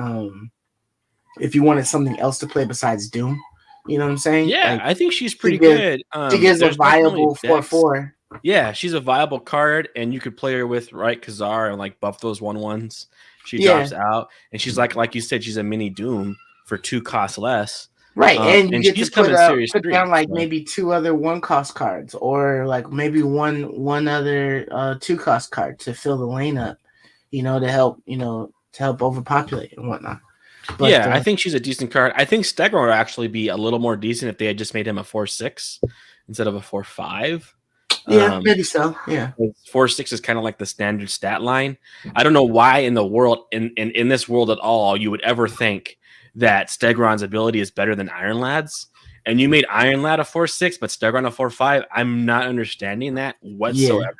if you wanted something else to play besides Doom. You know what I'm saying? Yeah, like, I think she's pretty good. She gives a There's definitely viable decks. 4/4. Yeah, she's a viable card, and you could play her with Kazar and like buff those 1/1s. She drops out, and she's like you said, she's a mini Doom for 2 costs less. Right, and you get she's to put 3, down like so. maybe 2 other 1-cost cards, or like maybe one other 2-cost card to fill the lane up, to help overpopulate and whatnot. But, yeah, I think she's a decent card. I think Stegron would actually be a little more decent if they had just made him a 4/6 instead of a 4/5. Yeah, maybe so. Yeah, 4/6 is kind of like the standard stat line. I don't know why in the world, in this world at all, you would ever think that Stegron's ability is better than Iron Lad's. And you made Iron Lad a 4/6, but Stegron a 4/5. I'm not understanding that whatsoever. Yeah.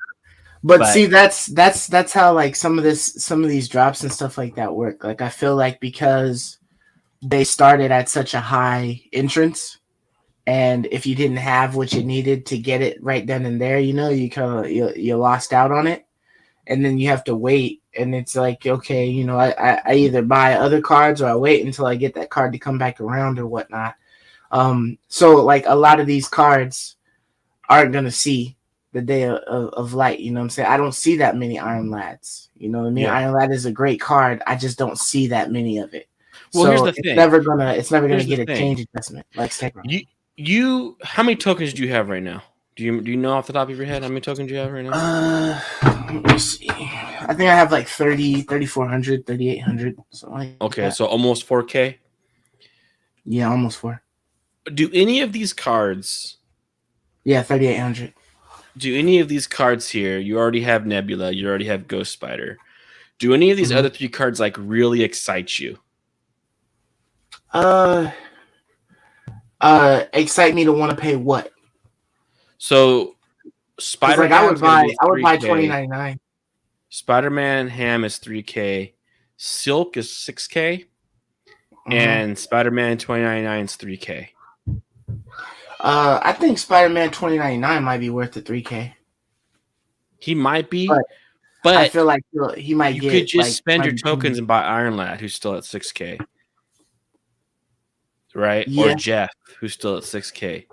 But see, that's how like some of these drops and stuff like that work. Like, I feel like because they started at such a high entrance, and if you didn't have what you needed to get it right then and there, you kind of you lost out on it, and then you have to wait. And it's like, okay, I either buy other cards or I wait until I get that card to come back around or whatnot. So like a lot of these cards aren't gonna see the day of light. You know what I'm saying? I don't see that many Iron Lads. You know what I mean? Yeah. Iron Lad is a great card. I just don't see that many of it. Well, so here's the thing. It's never gonna get a change adjustment like Stegron. You how many tokens do you have right now? Do you know off the top of your head how many tokens you have right now? Let me see. I think I have like 3,400, 3,800. Okay, so almost 4K. Yeah, almost 4. Do any of these cards? Yeah, 3,800. Do any of these cards here? You already have Nebula. You already have Ghost Spider. Do any of these other 3 cards like really excite you? Excite me to want to pay what? So, Spider-Man. I would buy 2099. Spider-Man Ham is 3K. Silk is 6K. And Spider-Man 2099 is 3K. I think Spider-Man 2099 might be worth the 3K. He might but be, I but feel like he might you could get just like spend might your be too tokens many. and buy Iron Lad, who's still at 6K, right? Or Yeah, Jeff, who's still at 6K.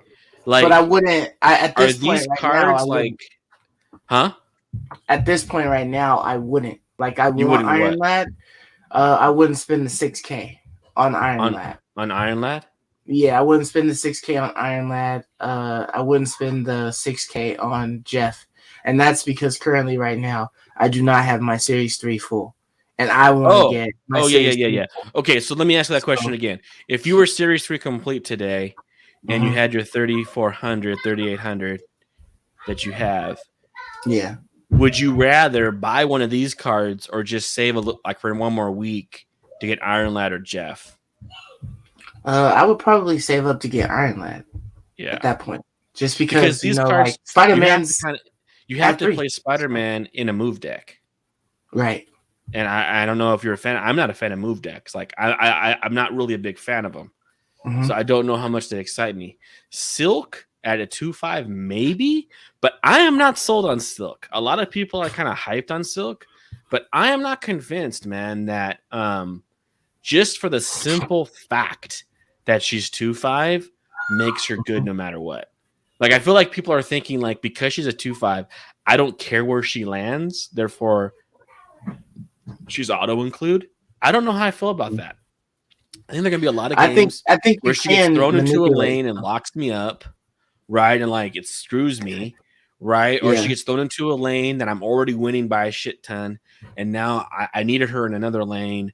but I Like, wouldn't. At are this point these right now, I cards wouldn't. like, huh? At this point right now, I wouldn't. Like I You want wouldn't Iron what Lad. I wouldn't spend the 6K on Iron on Lad. Iron Lad? Yeah, I wouldn't spend the 6K on Iron Lad. I wouldn't spend the 6K on Jeff, and that's because currently, right now, I do not have my Series 3 full, and I want to Oh, get my oh yeah, Series yeah, 3 yeah. full. Okay, so let me ask you that question So, again. If you were Series 3 complete today and you mhm, had your 3400, 3800 that you have, yeah, would you rather buy one of these cards or just save a little, like for one more week to get Iron Lad or Jeff? I would probably save up to get Iron Lad at Yeah. that point, just Because because these like cards Spider you have to Man's kind of you have at to 3, play Spider-Man in a move deck. right? And I don't know if you're a fan. I'm not a fan of move decks. Like I'm not really a big fan of them. Hmm. So I don't know how much they excite me. Silk at a 2-5, maybe, but I am not sold on Silk. A lot of people are kind of hyped on Silk, but I am not convinced, man, that just for the simple fact that she's 2-5 makes her good no matter what. Like I feel like people are thinking like because she's a 2-5, I don't care where she lands, therefore she's auto include. I don't know how I feel about that. I think there are gonna be a lot of games I think where you she gets can thrown into a manipulate. lane and locks me up, right? And like it screws me, right? Or she Yeah, gets thrown into a lane that I'm already winning by a shit ton, and now I needed her in another lane.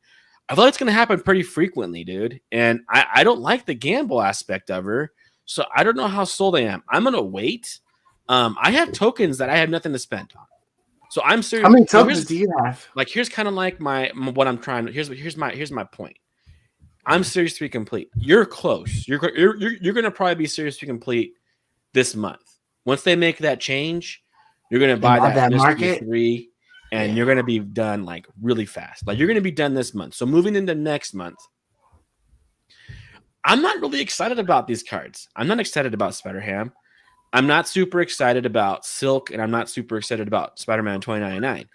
I feel like it's gonna happen pretty frequently, dude. And I don't like the gamble aspect of her. So I don't know how sold I am. I'm gonna wait. I have tokens that I have nothing to spend on. So I'm how serious. many So here's tokens do you have? like here's kind of like my what I'm trying to here's my point. I'm Series 3 complete. You're close. You're gonna probably be Series 3 complete this month. Once they make that change, you're gonna And buy by that that mystery market, 3 and yeah. you're gonna be done like really fast. Like you're gonna be done this month. So moving into next month, I'm not really excited about these cards. I'm not excited about Spider Ham. I'm not super excited about Silk, and I'm not super excited about Spider-Man 2099.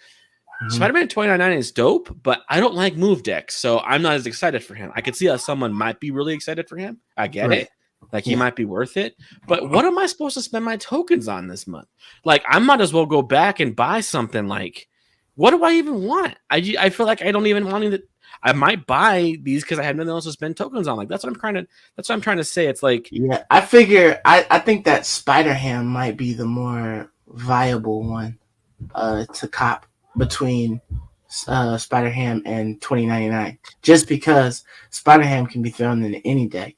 Mhm. Spider-Man 2099 is dope, but I don't like move decks, so I'm not as excited for him. I could see how someone might be really excited for him. I get Right. it. Like he Yeah. might be worth it. But what am I supposed to spend my tokens on this month? Like I might as well go back and buy something like what do I even want? I feel like I don't even want to I might buy these because I have nothing else to spend tokens on. Like that's what I'm trying to say. It's like Yeah. I figure I think that Spider Ham might be the more viable one to cop between Spider Ham and 2099. Just because Spider Ham can be thrown in any deck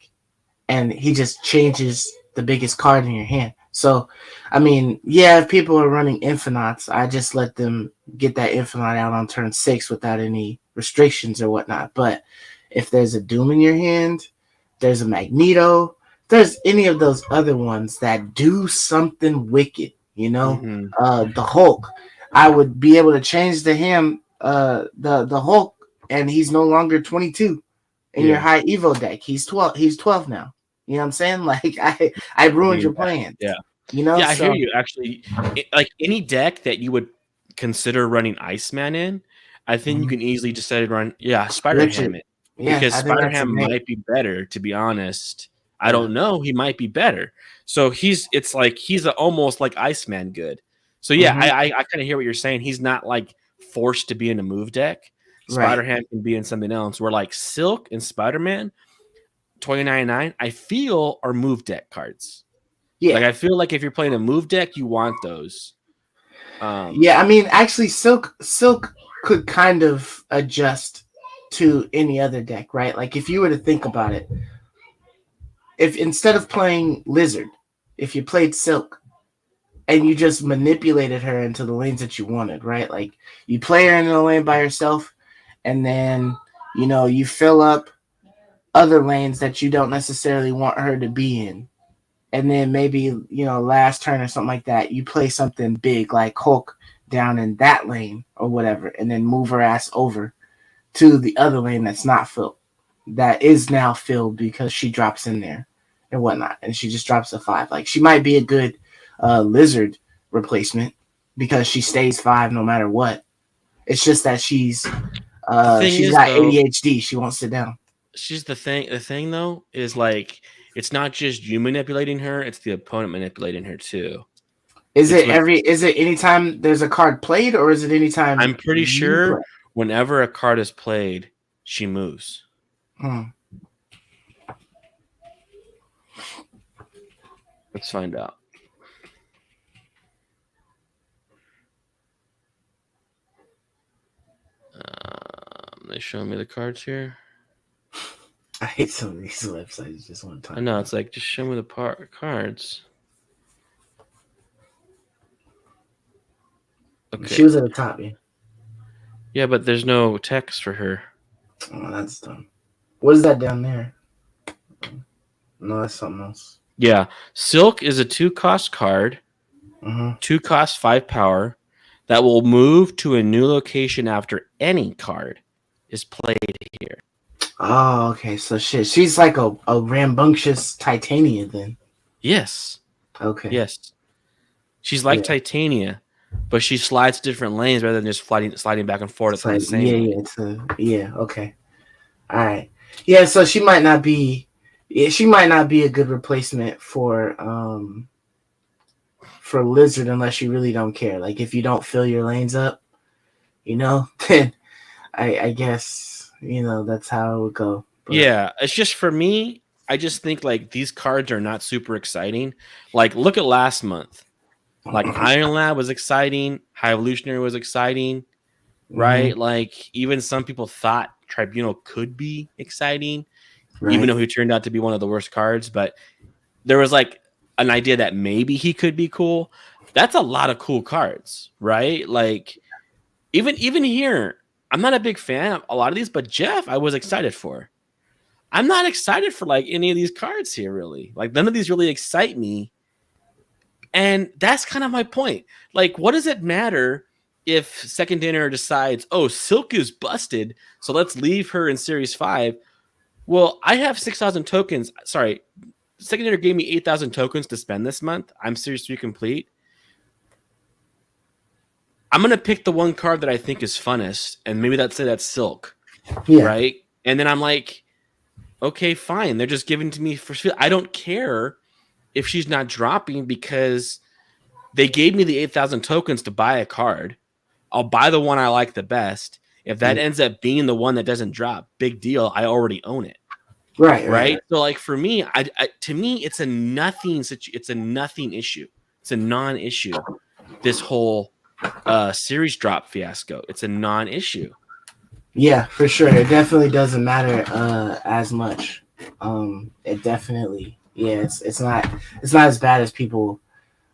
and he just changes the biggest card in your hand. So, I mean, yeah, if people are running Infinauts, I just let them get that Infinite out on turn 6 without any restrictions or whatnot. But if there's a Doom in your hand, there's a Magneto, there's any of those other ones that do something wicked, mhm, the Hulk, I would be able to change the Hulk, and he's no longer 22 in your yeah, high Evo deck. He's 12 now. You know what I'm saying? Like I ruined being your bad. plans. Yeah. Yeah, I hear So you. Actually, like any deck that you would consider running Iceman in, I think you mhm. can easily decide to run, yeah, Spider Ham Richard, it yeah, because I think Spider that's a Ham great. might be better. To be honest, I Yeah. don't know. He might be better. So it's like he's almost like Iceman good. So yeah, Hmm. I kind of hear what you're saying. He's not like forced to be in a move deck. Spider Right. Ham can be in something else. Where like Silk and Spider Man 2099, I feel are move deck cards. Like Yeah. I feel like if you're playing a move deck, you want those. Um, Yeah. I mean, actually, Silk could kind of adjust to any other deck, right? Like if you were to think about it, if instead of playing Lizard, if you played Silk, and you just manipulated her into the lanes that you wanted, right? Like you play her in the lane by herself, and then you fill up other lanes that you don't necessarily want her to be in. And then maybe, last turn or something like that, you play something big like Hulk down in that lane or whatever, and then move her ass over to the other lane that's not filled, that is now filled because she drops in there and whatnot. And she just drops a 5. Like she might be a good lizard replacement, because she stays 5 no matter what. It's just that she's thing she's is, got though, ADHD. She won't sit down. she's the thing. The thing though is like it's not just you manipulating her; it's the opponent manipulating her too. Is It's it when anytime there's a card played, or is it anytime I'm pretty you sure play? whenever a card is played, she moves. Hmm. Let's find out. They showing me the cards here. I hate some of these websites. Just one I time. know it's like just show me the cards. Okay. She was at the top, yeah. Yeah, but there's no text for her. Oh, that's dumb. What is that down there? No, that's something else. Yeah, Silk is a 2-cost card, 2-cost 5 power, that will move to a new location after any card is played here. Oh, okay. So she's like a rambunctious Titania then. Yes. Okay. Yes. She's like Titania, but she slides different lanes rather than just sliding back and forth in the same lane. Okay. All right. Yeah, so she might not be a good replacement for Lizard unless you really don't care. Like if you don't fill your lanes up, then I guess, that's how it would go. But yeah, it's just for me, I just think like these cards are not super exciting. Like look at last month. Like Iron Lad was exciting, High Evolutionary was exciting, right? Mm-hmm. Like even some people thought Tribunal could be exciting, right, even though he turned out to be one of the worst cards. But there was like an idea that maybe he could be cool. That's a lot of cool cards, right? Like even here, I'm not a big fan of a lot of these, but Jeff, I was excited for. I'm not excited for like any of these cards here, really. Like none of these really excite me. And that's kind of my point. Like, what does it matter if Second Dinner decides, oh, Silk is busted, so let's leave her in Series 5? Well, I have 6,000 tokens. Sorry, Second Dinner gave me 8,000 tokens to spend this month. I'm Series 3 complete. I'm going to pick the one card that I think is funnest, and maybe that's Silk, right? And then I'm like, okay, fine. They're just giving to me for free. I don't care if she's not dropping because they gave me the 8,000 tokens to buy a card. I'll buy the one I like the best. If that ends up being the one that doesn't drop, big deal. I already own it. Right. So like for me, to me, it's a nothing issue. It's a non-issue. This whole series drop fiasco. It's a non-issue. Yeah, for sure. It definitely doesn't matter as much. It definitely, it's not as bad as people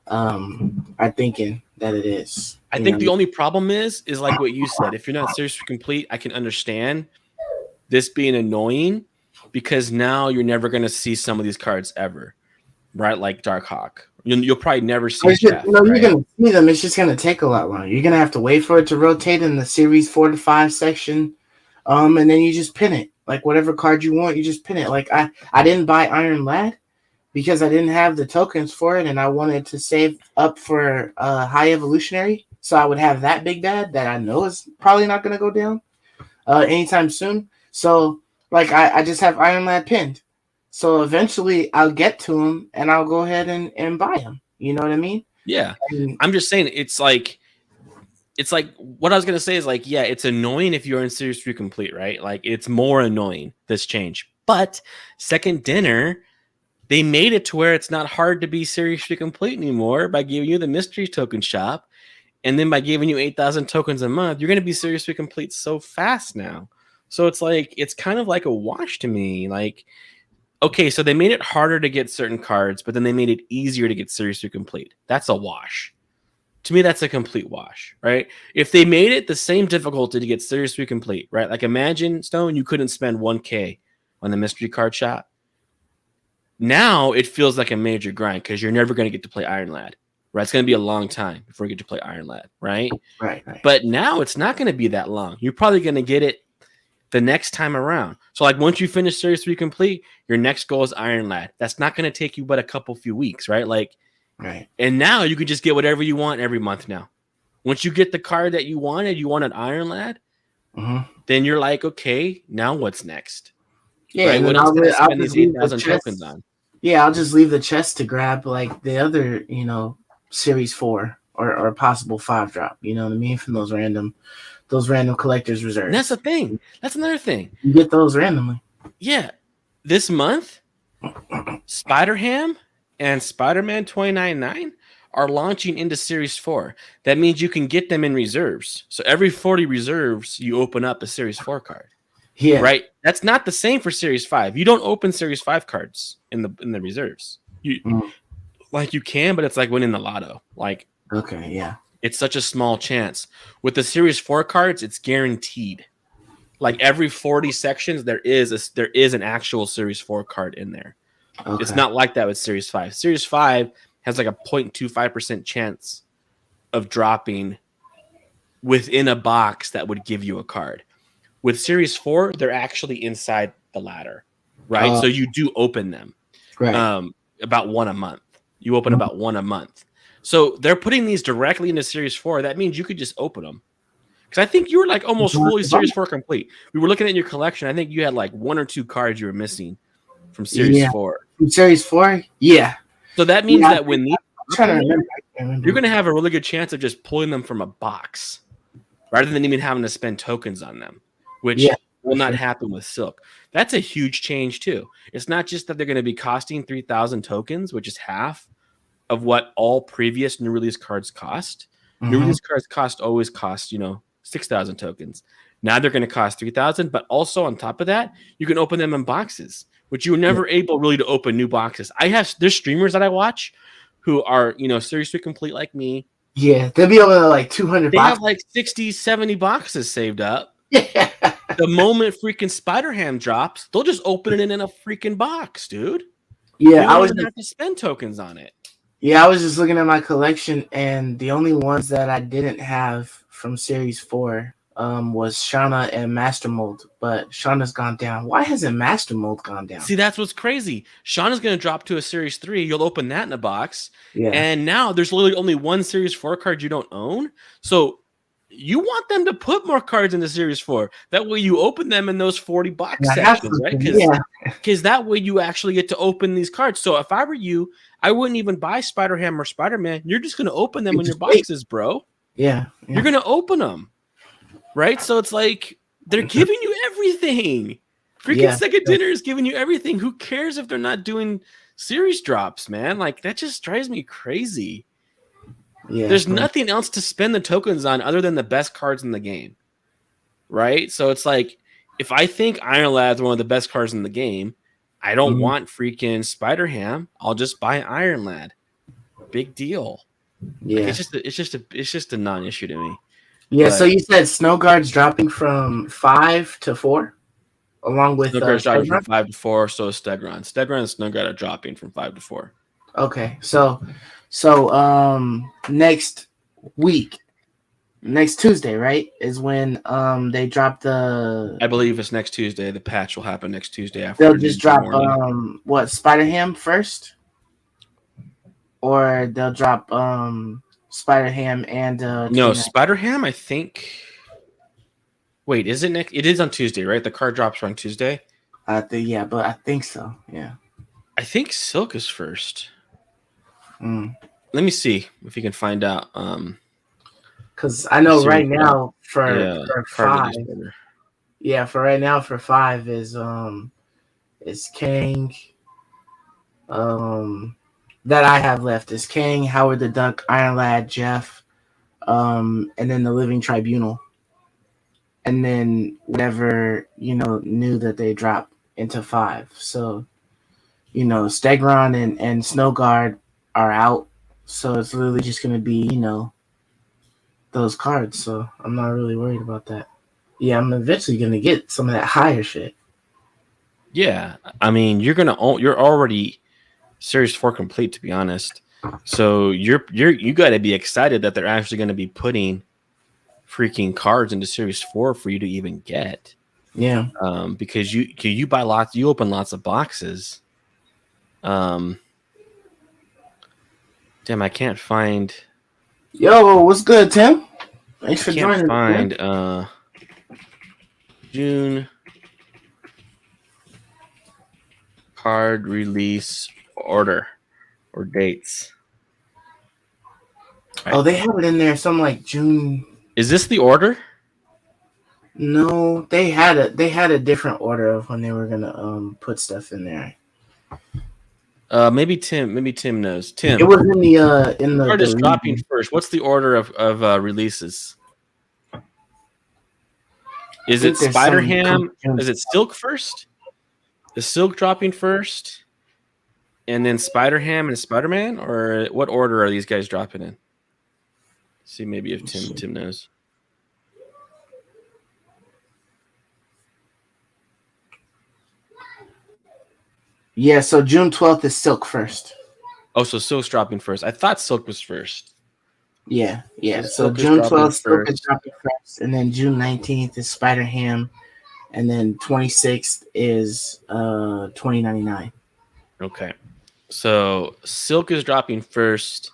are thinking that it is. I think the only problem is like what you said. If you're not Series 3 complete, I can understand this being annoying because now you're never going to see some of these cards ever, right? Like Darkhawk. You'll probably never see Jeff. You're going to see them. It's just going to take a lot longer. You're going to have to wait for it to rotate in the Series 4 to 5 section, and then you just pin it. Like whatever card you want, you just pin it. Like I didn't buy Iron Lad because I didn't have the tokens for it, and I wanted to save up for High Evolutionary, so I would have that big bad that I know is probably not going to go down anytime soon. So, like, I just have Iron Lad pinned. So eventually I'll get to him, and I'll go ahead and buy him. You know what I mean? Yeah. I'm just saying it's like what I was going to say is like, yeah, it's annoying if you're in Series 3 complete, right? Like, it's more annoying, this change. But Second Dinner, they made it to where it's not hard to be Series 3 complete anymore by giving you the mystery token shop. And then by giving you 8,000 tokens a month, you're going to be Series 3 complete so fast now. So it's like, it's kind of like a wash to me. Like, okay, so they made it harder to get certain cards, but then they made it easier to get Series 3 complete. That's a wash. To me, that's a complete wash, right? If they made it the same difficulty to get Series 3 complete, right? Like imagine, Stone, you couldn't spend 1K on the mystery card shop. Now it feels like a major grind because you're never going to get to play Iron Lad, right? It's going to be a long time before you get to play Iron Lad, right? Right. But now it's not going to be that long. You're probably going to get it the next time around. So like once you finish Series 3 complete, your next goal is Iron Lad. That's not going to take you but a few weeks, right? Like, right. And now you can just get whatever you want every month now. Once you get the card that you wanted Iron Lad, Mhm. then you're like, okay, now what's next? Yeah, Right? and then What else can I I'll spend just these leave the 8,000 tokens chest. on? Yeah, I'll just leave the chest to grab like the other, Series 4 or possible 5 drop. You know what I mean? From those random collectors And that's the reserves. thing. That's another thing. You get those randomly. Yeah. This month, Spider Ham and Spider-Man 2099 are launching into Series 4. That means you can get them in reserves. So every 40 reserves, you open up a Series 4 card. Yeah. Right? That's not the same for Series 5. You don't open Series 5 cards in the reserves. Mm, You can, but it's like winning the lotto. Like, okay. Yeah. it's such a small chance. With the Series 4 cards, it's guaranteed. Like every 40 sections, there is an actual Series 4 card in there. It's Okay. not like that with Series 5. Series 5 has like a 0.25% chance of dropping within a box that would give you a card. With Series 4, they're actually inside the ladder, right? Uh, So you do open them right. about one a month. You open Mhm. about one a month. So they're putting these directly into Series 4. That means you could just open them. Because I think you were like almost fully Series 4 complete. We were looking at your collection. I think you had like 1 or 2 cards you were missing from Series Yeah. 4. From Series 4? Yeah. So that means Yeah. that when these I'm drop trying to in there, remember. I can't you're remember. going to have a really good chance of just pulling them from a box rather than even having to spend tokens on them, Yeah. which will For not sure. happen with Silk. That's a huge change too. It's not just that they're going to be costing 3,000 tokens, which is half of what all previous new release cards cost. New Hmm. release cards always cost, 6,000 tokens. Now they're going to cost 3,000, but also on top of that, you can open them in boxes, which you were Yeah. never able really to open new boxes. There's streamers that I watch who are, seriously complete like me. Yeah. They'll be over like 200 They have boxes. like 60, 70 boxes saved up. Yeah. The moment freaking Spider Ham drops, they'll just open it in a freaking box, dude. They Yeah. won't even have to spend tokens on it. I was just looking at my collection, and the only ones that I didn't have from Series 4 was Shauna and Master Mold, but Shauna's gone down. Why hasn't Master Mold gone down? See, that's what's crazy. Sean is going to drop to a Series 3. You'll open that in a box. Yeah. And now there's literally only one Series 4 card you don't own. So you want them to put more cards into Series 4. That way you open them in those 40 box And I have sections, right? something. Yeah. Because that way you actually get to open these cards. So if I were you, I wouldn't even buy Spider-Ham or Spider-Man. You're just going to open them in your boxes, bro. Yeah. You're going to open them, right? So it's like they're giving you everything. Freaking Second Dinner is giving you everything. Who cares if they're not doing series drops, man? Like, that just drives me crazy. Yeah. There's nothing else to spend the tokens on other than the best cards in the game, right? So it's like, if I think Iron Lad's one of the best cards in the game, I don't want freaking Spider Ham. I'll just buy Iron Lad. Big deal. Yeah. Like, it's just a non-issue to me. Yeah. But So you said Snow Guard's dropping from 5 to 4, along with Snowguard's dropping Stegron? from 5 to 4. So is Stegron. Stegron and Snowguard are dropping from 5 to 4. Okay. So next week, next Tuesday, right, is when they drop the. I believe it's next Tuesday. The patch will happen next Tuesday after. They'll just drop what, Spider Ham first, or they'll drop Spider Ham and no, Spider Ham. I think. Wait, is it next? It is on Tuesday, right? The card drops on Tuesday. Yeah, but I think so. Yeah. I think Silk is first. Mm. Let me see if you can find out. Because I know right now for 5. Yeah, for right now for 5 is Kang. That I have left is Kang, Howard the Duck, Iron Lad, Jeff, and then the Living Tribunal. And then whatever, new that they drop into 5. So, Stegron and Snowguard are out. So it's literally just going to be, those cards. So I'm not really worried about that. Yeah, I'm eventually going to get some of that higher shit. Yeah, I mean, you're already Series 4 complete, to be honest. So you got to be excited that they're actually going to be putting freaking cards into Series 4 for you to even get. Yeah. Because you buy lots, you open lots of boxes. Damn, I can't find. Yo, what's good, Tim? Thanks I for can't joining us, man. find June card release order or dates. All Oh, right. they have it in there. Some like June. Is this the order? No, they had a different order of when they were gonna put stuff in there. Maybe Tim knows. It Tim, was in the card the is dropping region. first. What's the order of releases? I Is it think there's Spider some Ham? June. Is it Silk first? Is Silk dropping first, and then Spider Ham and Spider Man, or what order are these guys dropping in? See, maybe if Tim knows. Yeah, so June 12th is Silk first. Oh, so Silk's dropping first. I thought Silk was first. Yeah, So yeah. So Silk is June dropping 12th, Silk is first. dropping first, and then June 19th is Spider Ham, and then 26th is 2099. Okay. So Silk is dropping first.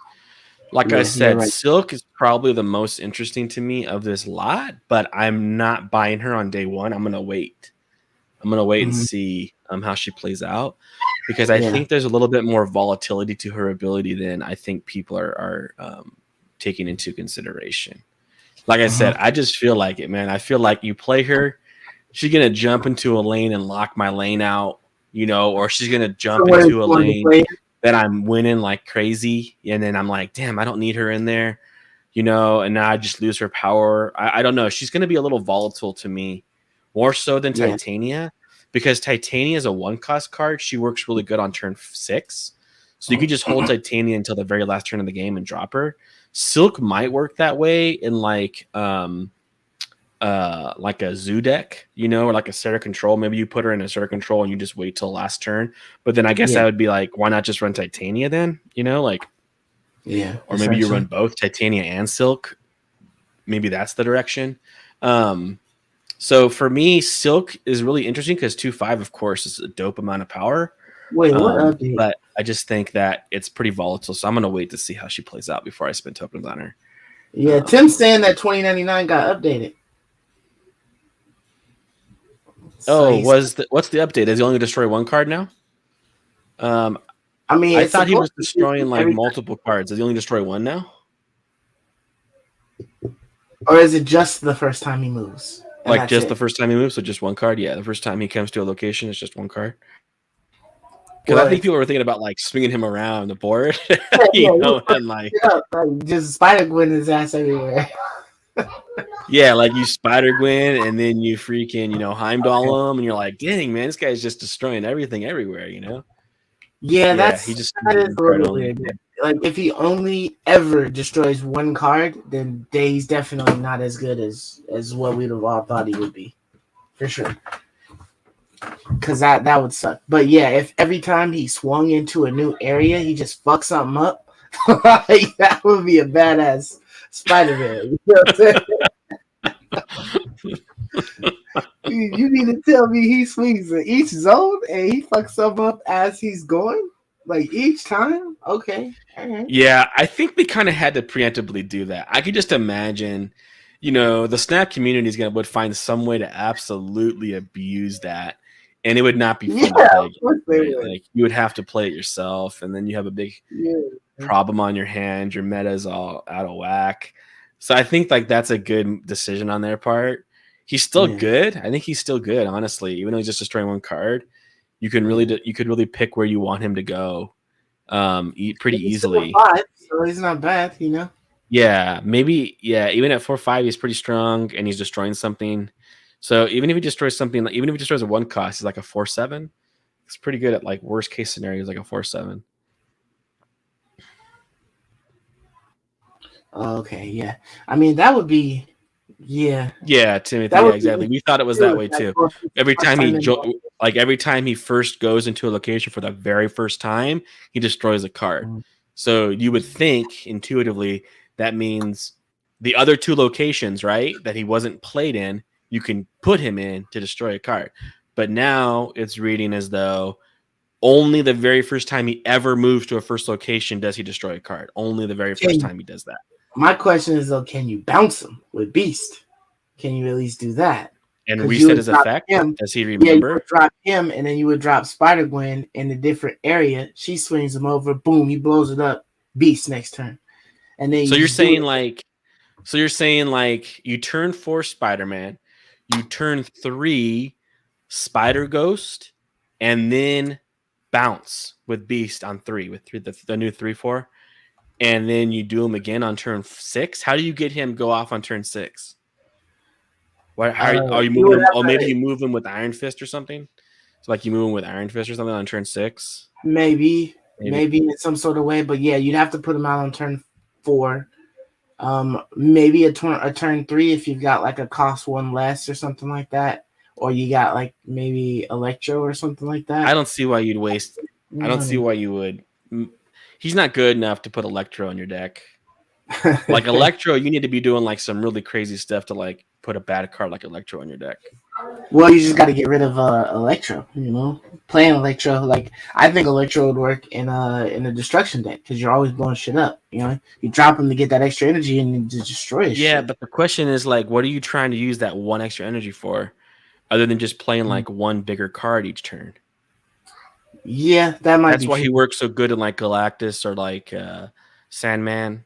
Like I Yeah, you're said, right. Silk is probably the most interesting to me of this lot, but I'm not buying her on day one. I'm gonna wait. I'm gonna wait and Mhm. see how she plays out because I Yeah. think there's a little bit more volatility to her ability than I think people are taking into consideration. Like I said, Uh-huh. I just feel like it, man. I feel like you play her, she's gonna jump into a lane and lock my lane out, or she's gonna So jump what is into a going to lane play? that I'm winning like crazy, and then I'm like, damn, I don't need her in there, and now I just lose her power. I don't know. She's gonna be a little volatile to me, more so than Yeah. Titania, because Titania is a one-cost card. She works really good on turn 6, so you could just hold Titania until the very last turn of the game and drop her. Silk might work that way in like a zoo deck, or like a Sarah control. Maybe you put her in a Sarah control and you just wait till last turn. But then I guess Yeah. I would be like, why not just run Titania then? Yeah. Or maybe you run Essentially. both Titania and Silk. Maybe that's the direction. So for me, Silk is really interesting because 2/5, of course, is a dope amount of power. Wait, what update? But I just think that it's pretty volatile. So I'm gonna wait to see how she plays out before I spend tokens on her. Yeah, Tim's saying that 2099 got updated. So Oh, he's. what's the update? Is he only destroy one card now? I mean, I it's thought he was supposed to be destroying like every time, multiple cards. Does he only destroy one now? or is it just the first time he moves and Like that's just the it? first time he moves, so just one card? Yeah, the first time he comes to a location, it's just one card. Because I Well, think it's people were thinking about like swinging him around the board, yeah, yeah. He and fucks like, it up, like just Spider Gwen his ass everywhere. yeah, like you Spider Gwen, and then you freaking, Heimdall him, and you're like, dang, man, this guy's just destroying everything everywhere. Yeah, Yeah, he just that is one a card little only. weird. Like if he only ever destroys one card, then he's definitely not as good as what we'd have all thought he would be, for sure. Because that would suck. But yeah, if every time he swung into a new area, he just fucked something up, like, that would be a badass Spider-Man. You know what I'm saying? You mean to tell me he swings in each zone and he fucks something up as he's going? Like each time? Okay. All right. Yeah, I think they kind of had to preemptively do that. I could just imagine, the Snap community would find some way to absolutely abuse that, and it would not be Yeah, fun to play of again, course they right? would. Like you would have to play it yourself, and then you have a big Yeah. problem on your hand. Your meta is all out of whack. So I think like that's a good decision on their part. He's still Yeah. good. I think he's still good, honestly. Even though he's just destroying one card, you could really pick where you want him to go, pretty He's still a easily. 5, so he's not bad, you know? Yeah, maybe. Yeah, even at 4/5, he's pretty strong, and he's destroying something. So even if he destroys something, even if he destroys a one cost, he's like a 4/7. It's pretty good at like worst case scenarios, like a 4/7. Okay, yeah. I mean, that would be, yeah, Yeah, Timothy. that Yeah, would be exactly. We thought it was that true if way that too. was his Every first time time in the every time he first goes into a location for the very first time, he destroys a card. Mhm. So you would think intuitively that means the other two locations, right, that he wasn't played in, you can put him in to destroy a card. But now it's reading as though only the very first time he ever moves to a first location does he destroy a card. Only the very first Can time he does that. My question is though, can you bounce him with Beast? Can you at least do that? And Because you reset would his drop effect. him. Does he Yeah, you would remember? drop him, and then you would drop Spider Gwen in a different area. She swings him over. Boom, he blows it up. Beast next turn, and then So you you're just do saying it. like, you turn 4 Spider Man, you turn 3 Spider Ghost, and then bounce with Beast on 3 with the new 3/4, and then you do him again on turn 6. How do you get him go off on turn 6? Why? How are you You moving would him? Oh, have maybe to you move him with Iron Fist or something. So like you move him with Iron Fist or something on turn 6. maybe, Maybe. maybe in some sort of way, but yeah, you'd have to put him out on turn 4. Maybe a turn 3 if you've got like a cost 1 less or something like that, or you got like maybe Electro or something like I that. don't see why you'd waste. I don't see why you would. He's not good enough to put Electro in your deck. Like Electro, you need to be doing like some really crazy stuff to like put a bad card like Electro in your deck. Well, you just got to get rid of Electro. Playing Electro, like I think Electro would work in a destruction deck because you're always blowing shit up. You drop him to get that extra energy and then just destroy his Yeah, shit. but the question is like, what are you trying to use that one extra energy for, other than just playing like one bigger card each turn? Yeah, that might That's be why he true. works so good in like Galactus or like Sandman,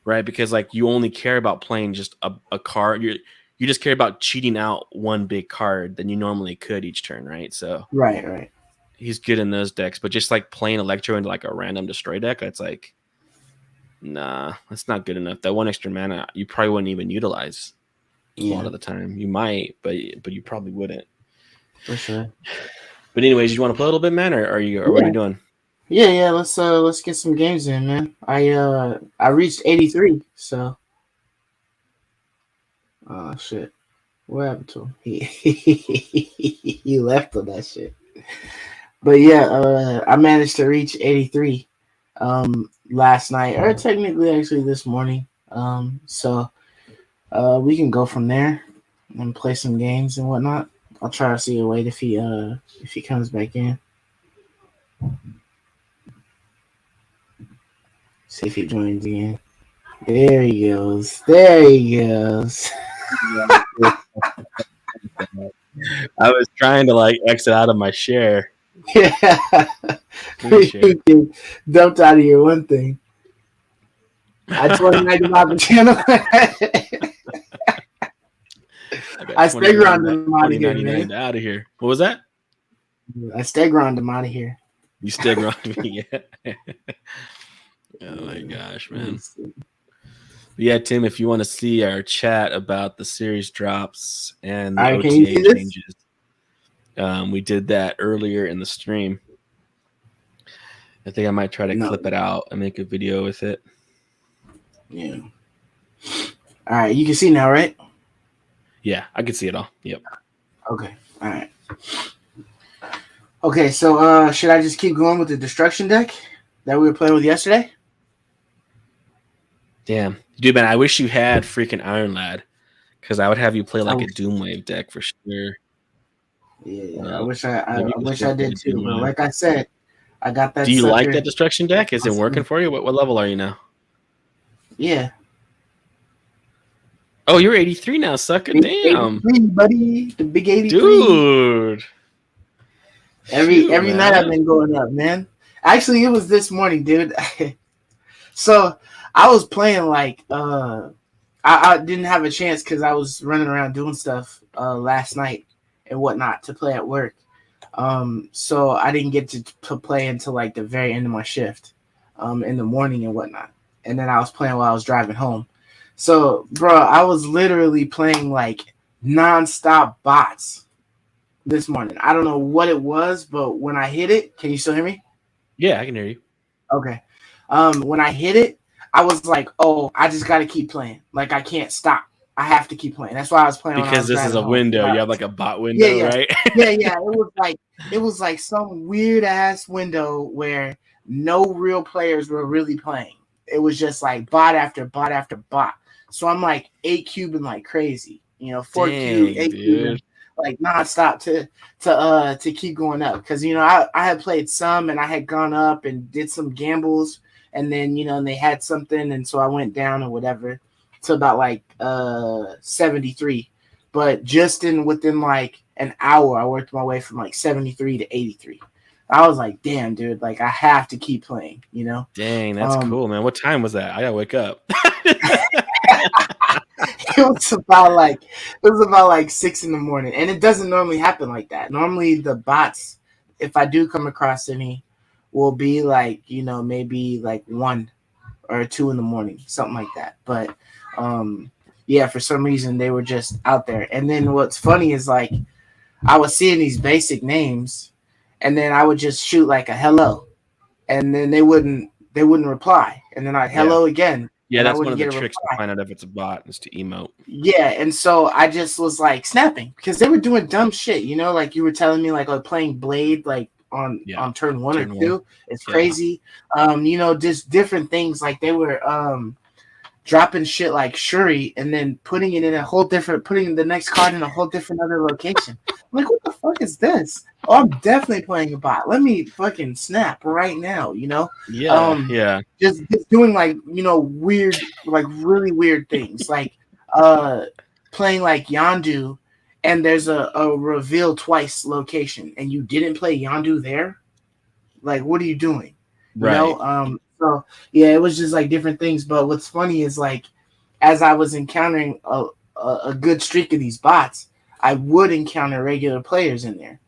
right? Because like you only care about playing just a card. You just care about cheating out one big card than you normally could each turn, right? So Right, right. he's good in those decks, but just like playing Electro into like a random destroy deck, it's like, nah, that's not good enough. That one extra mana you probably wouldn't even utilize a lot Yeah, of the time. You might, but you probably wouldn't. for sure. But anyways, you want to play a little bit, man, or what are Yeah, you doing? yeah. Let's get some games in, man. I reached 83, so oh shit. What happened to him? He left on that shit. But yeah, I managed to reach 83 last night, or technically actually this morning. So we can go from there and play some games and whatnot. I'll try to see a wait if he comes back in. See if he joins again. There he goes. There he goes. I was trying to like exit out of my share, Yeah. screen share. You dumped out of your one thing. I told him about the channel. I got I stay 2099 grounded him out of here, 2099 man. out of here. What was that? I stay grounded him out of here. You still around me? Yeah. Oh my gosh, man. Yeah, Tim, if you want to see our chat about the series drops and All the right, can you OTA see this? changes, we did that earlier in the stream. I think I might try to No. clip it out and make a video with it. Yeah. All right, you can see now, right? Yeah, I can see it all. Yep. Okay. All right. Okay, so should I just keep going with the destruction deck that we were playing with yesterday? Damn, dude, man, I wish you had freaking Iron Lad, because I would have you play I like a wish, Doomwave deck for sure. yeah, I Uh, wish I maybe you could wish still I play did too, but Doomwave. like I said, I got Do that you like sucker. that destruction deck? Is it working for you? What level are you now? Yeah, Oh, you're 83 now, sucker. big Damn, 83, buddy. The big 83. dude. Every Shoot, every night I've man. been going up, man. Actually, it was this morning, dude. So I was playing like I didn't have a chance because I was running around doing stuff last night and whatnot to play at work. So I didn't get to play until like the very end of my shift, in the morning and whatnot. And then I was playing while I was driving home. So, bro, I was literally playing like nonstop bots this morning. I don't know what it was, but when I hit it, can you still hear me? Yeah, I can hear you. Okay. When I hit it, I was like, oh, I just got to keep playing. Like, I can't stop. I have to keep playing. That's why I was playing when I Because was this is driving a home. window. You have like a bot Yeah, window, yeah, right? yeah. It was like some weird ass window where no real players were really playing. It was just like bot after bot after bot. So I'm like 8 cubing like crazy, 4 cube, Dang, 8 cubing dude. like nonstop to keep going up. Because I had played some and I had gone up and did some gambles and then and they had something, and so I went down or whatever to about like 73. But just within like an hour, I worked my way from like 73 to 83. I was like, damn, dude, like I have to keep playing, Dang, that's Um, cool, man. What time was that? I gotta wake up. it was about like 6 in the morning, and it doesn't normally happen like that. Normally, the bots, if I do come across any, will be like maybe like 1 or 2 in the morning, something like that. But yeah, for some reason they were just out there. And then what's funny is like I was seeing these basic names, and then I would just shoot like a hello, and then they wouldn't reply, and then I Yeah. hello again, Yeah, and I that's one wouldn't of the get a tricks to reply. find out if it's a bot is to emote. Yeah, and so I just was like snapping because they were doing dumb shit, like you were telling me, like playing Blade, like on Yeah. turn one or Turn one. two. It's Yeah. crazy. Just different things. Like they were dropping shit like Shuri and then putting the next card in a whole different other location. I'm like, what the fuck is this? Oh, I'm definitely playing a bot. Let me fucking snap right now, Yeah. Um, Yeah. just doing like, weird, like really weird things. Like playing like Yondu and there's a reveal twice location and you didn't play Yondu there. Like, what are you doing? Right. So yeah, it was just like different things. But what's funny is like, as I was encountering a good streak of these bots, I would encounter regular players in there,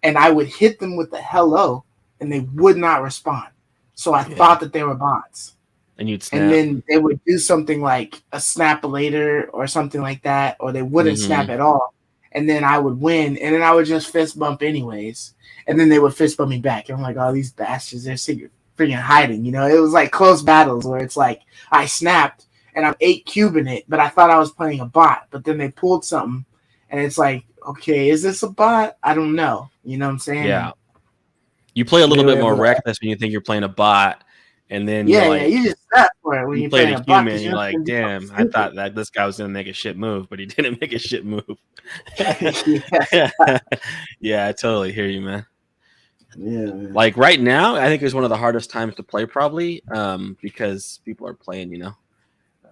and I would hit them with the hello, and they would not respond. So I Yeah. thought that they were bots, And you'd and snap. then they would do something like a snap later or something like that, or they wouldn't snap Mm-hmm. at all, and then I would win, and then I would just fist bump anyways, and then they would fist bump me back, and I'm like, oh, these bastards, they're secret freaking hiding, It was like close battles where it's like I snapped and I'm 8 cubing it, but I thought I was playing a bot, but then they pulled something, and it's like, okay, is this a bot? I don't know, you know what I'm saying? Yeah. And You play a they little were bit more able to, reckless when you think you're playing a bot, and then you're yeah, you like, just snap for it when you you're play playing the a bot human, because you're you're like, going to do damn, I something thought that this guy was gonna make a shit move, but he didn't make a shit move. stupid. Yeah, Yeah, I totally hear you, man. yeah, man. Like right now, I think it's one of the hardest times to play, probably, because people are playing, Yeah.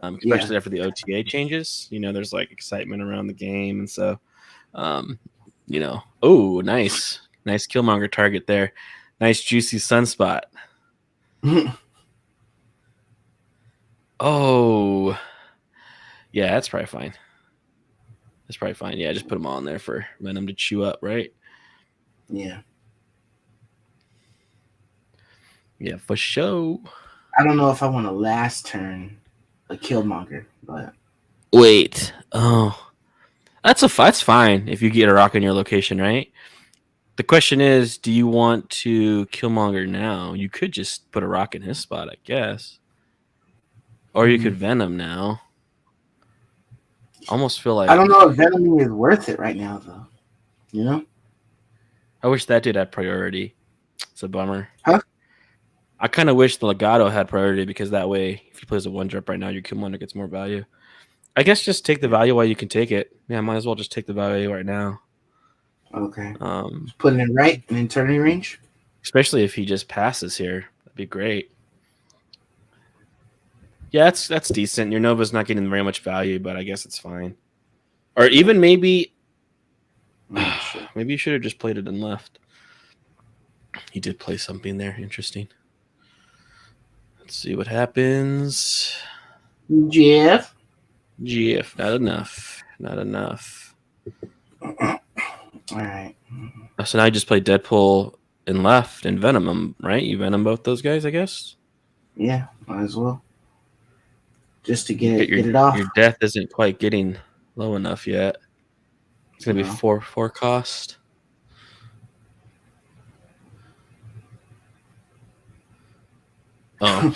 especially after the OTA changes. There's like excitement around the game, and so, um, oh, nice Killmonger target there, nice juicy sunspot. Oh, yeah, that's probably fine. Yeah, just put them all in there for Venom to chew up, right? Yeah. Yeah, for sure. I don't know if I want to last turn a Killmonger, but Wait. Oh, that's fine if you get a rock in your location, right? The question is, do you want to Killmonger now? You could just put a rock in his spot, I guess. Or you could Venom now. Almost feel I don't like know if Venom is worth it right now, though. You know? I wish that dude had priority. It's a bummer. Huh? I kind of wish the Legato had priority because that way, if he plays a one drop right now, your Killmonger gets more value. I guess just take the value while you can take it. Yeah, might as well just take the value right now. Okay. Um, Just putting it right and in turning range. especially if he just passes here, that'd be great. Yeah, that's decent. Your Nova's not getting very much value, but I guess it's fine. Or even maybe, Sure. maybe you should have just played it and left. He did play something there. Interesting. Let's see what happens. Jeff. GF, not enough. Not enough. All right. So now I just play Deadpool and left and Venom, right? You Venom both those guys, I guess? Yeah, might as well. Just to Your, get it off. your death isn't quite getting low enough yet. It's going to be No. 4 cost. Oh.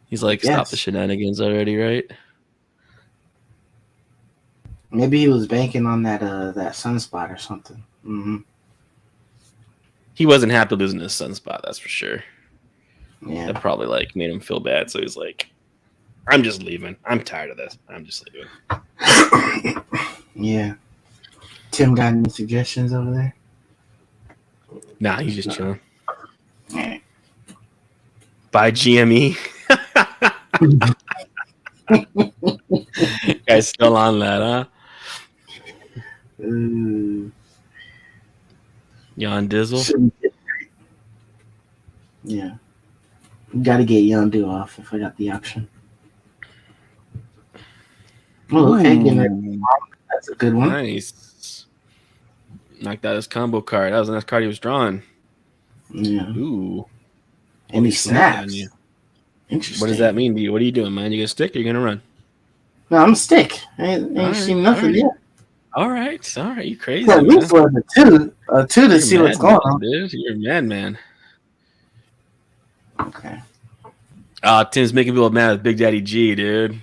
He's like, stop the Yes. shenanigans already, right? Maybe he was banking on that sunspot or something. Mm-hmm. He wasn't happy losing his sunspot, that's for sure. Yeah. That probably like made him feel bad, so he's like, I'm just leaving. I'm tired of this. I'm just leaving. Yeah. Tim got any suggestions over there? Nah, he's just chilling. All right. by GME. Guys, still on that, huh? Jan Dizzle. Yeah. Got to get Yondu off if I got the option. Oh, okay. That's a good one. Nice. Knocked out his combo card. That was the next card he was drawing. Yeah. Ooh. And he snaps. You. Interesting. What does that mean to you? What are you doing, man? You gonna stick or you gonna run? No, I'm a stick. I ain't seen nothing yet. All right. You crazy, at least man. A two to see what's going on. Dude. You're a madman. Okay. Tim's making people mad with Big Daddy G, dude.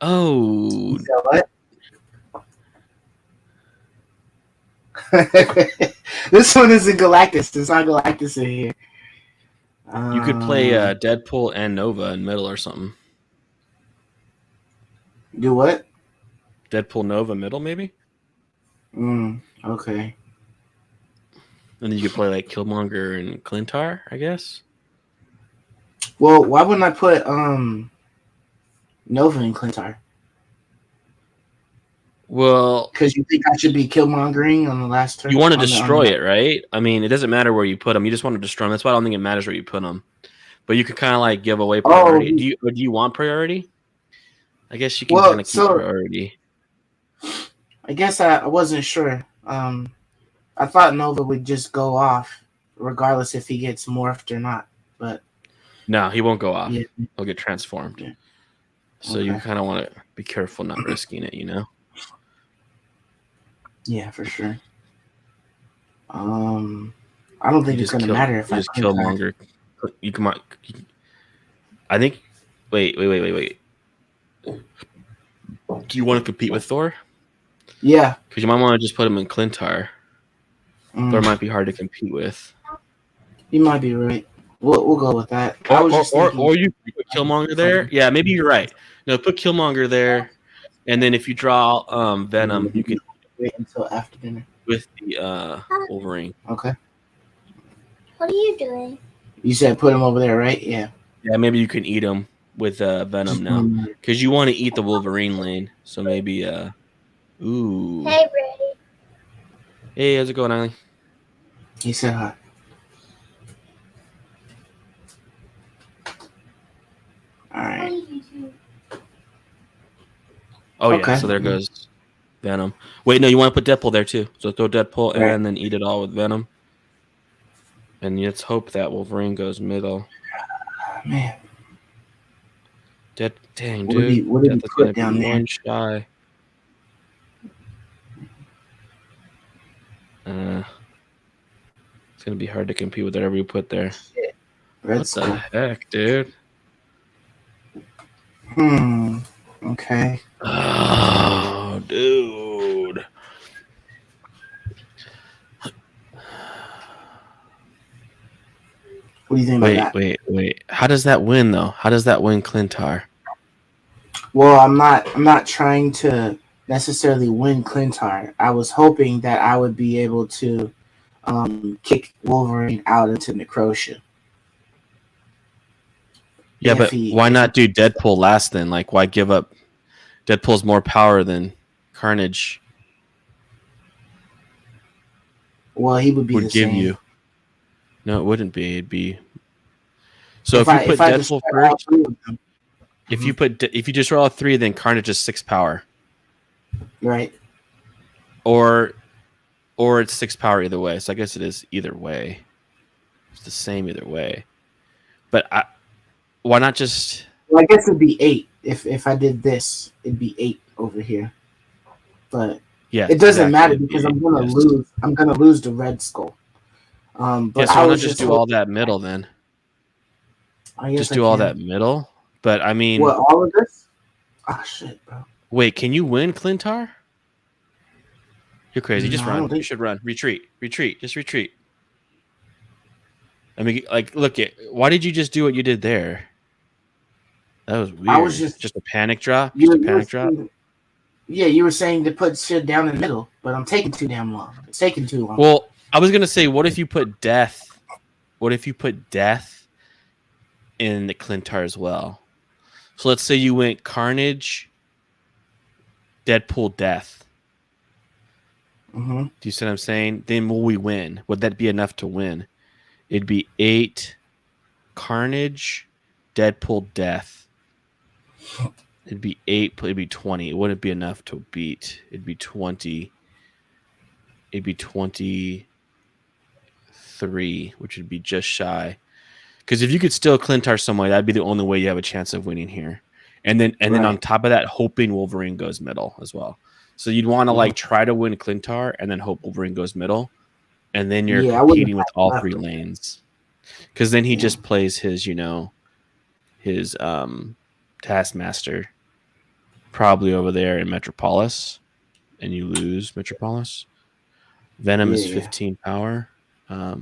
Oh. What? This one isn't Galactus. There's not Galactus in here. You could play Deadpool and Nova in middle or something. Do what? Deadpool Nova middle, maybe? Okay. And then you could play like Killmonger and Clintar, I guess. Well, why wouldn't I put Nova and Clintar? Well, because you think I should be Killmongering on the last turn. You want to destroy it, right? I mean, it doesn't matter where you put them. You just want to destroy them. That's why I don't think it matters where you put them. But you could kind of like give away priority. Do you want priority? I guess you can kind of keep priority. I guess I wasn't sure. I thought Nova would just go off regardless if he gets morphed or not. But no, he won't go off. Yeah. He'll get transformed. Yeah. So you kind of want to be careful not risking it, you know? Yeah, for sure. I don't think it's going to matter if I just Killmonger. You come on. I think. Wait. Do you want to compete with Thor? Yeah. Because you might want to just put him in Clintar. Thor might be hard to compete with. You might be right. We'll go with that. Or you put Killmonger there. Yeah, maybe you're right. No, put Killmonger there, and then if you draw Venom, you can wait until after dinner with the Wolverine. Okay. What are you doing? You said put him over there, right? Yeah. Yeah, maybe you can eat him with Venom now, because you want to eat the Wolverine lane. So maybe ooh. Hey, Brady. Hey, how's it going, Eileen? He said hi. All right. Oh yeah, so there goes Venom. Wait, no, you want to put Deadpool there too. So throw Deadpool and then eat it all with Venom. And let's hope that Wolverine goes middle. Man. Dang, dude. What did he put down there? One shy. It's gonna be hard to compete with whatever you put there. What the heck, dude? Okay. Oh, dude. What do you think about that? Wait. How does that win though? How does that win Clintar? Well, I'm not trying to necessarily win Clintar. I was hoping that I would be able to kick Wolverine out into Necrotia. Yeah, but why not do Deadpool last then? Like, why give up? Deadpool's more power than Carnage. Well, he would be the same. You. No, it wouldn't be. It'd be. So if you put Deadpool first, if you just roll 3, then Carnage is 6 power. Right. Or it's 6 power either way. So I guess it is either way. It's the same either way. But why not just? Well, I guess it'd be 8 if I did this. It'd be 8 over here. But yeah, it doesn't matter because I'm gonna lose. I'm gonna lose the Red Skull. But so why not just do all that middle then? Just do all that middle. But I mean, what, all of this? Ah, shit, bro. Wait, can you win Clintar? You're crazy. Just run. You should run. Retreat. Just retreat. I mean, like, look at. Why did you just do what you did there? That was weird. I was just a panic drop. Just a panic drop. Yeah, you were saying to put shit down in the middle, but I'm taking too damn long. It's taking too long. Well, I was gonna say, what if you put death? in the Clintar as well. So let's say you went Carnage, Deadpool, Death. Mm-hmm. Do you see what I'm saying? Then will we win? Would that be enough to win? It'd be 8 Carnage, Deadpool, Death. It'd be 8. It'd be 20. It wouldn't be enough to beat. It'd be 20. It'd be 23, which would be just shy. Because if you could still Clintar somebody, that'd be the only way you have a chance of winning here. And then on top of that, hoping Wolverine goes middle as well. So you'd want to like try to win Clintar and then hope Wolverine goes middle, and then you're competing with all 3 lanes. Because then he just plays his, his Taskmaster probably over there in Metropolis, and you lose Metropolis. Venom is 15 power. Yeah.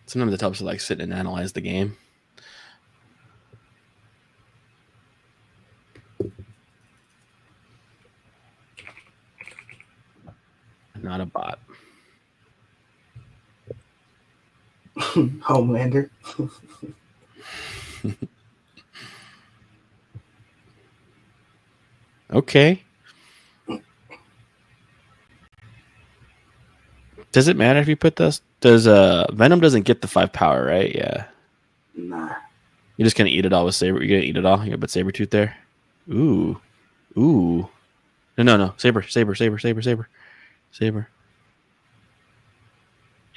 Sometimes it helps to like sit and analyze the game. Not a bot. Homelander. Okay. Does it matter if you put this? Does Venom doesn't get the 5 power, right? Yeah. Nah. You're just gonna eat it all with Saber. You're gonna eat it all. You're gonna put Sabretooth there. Ooh. No. Saber.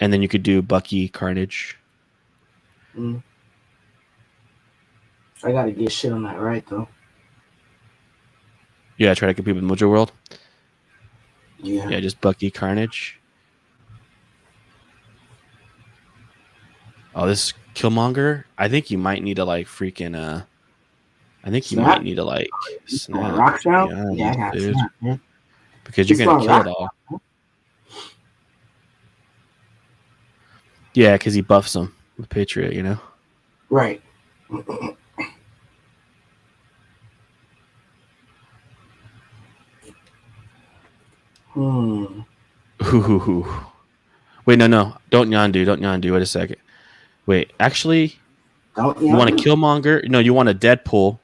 And then you could do Bucky, Carnage. I gotta get shit on that right though. Yeah, try to compete with Mojo World. Yeah, just Bucky, Carnage. Oh, this Killmonger. I think you might need to like freaking I think you might need to like snap. Rock down? Yeah, I got snap, man. Because you're gonna kill it all. Yeah, because he buffs him with Patriot, Right. Ooh. Wait, no. Don't Yondu. Wait a second. Wait, actually, you want a Killmonger? No, you want a Deadpool.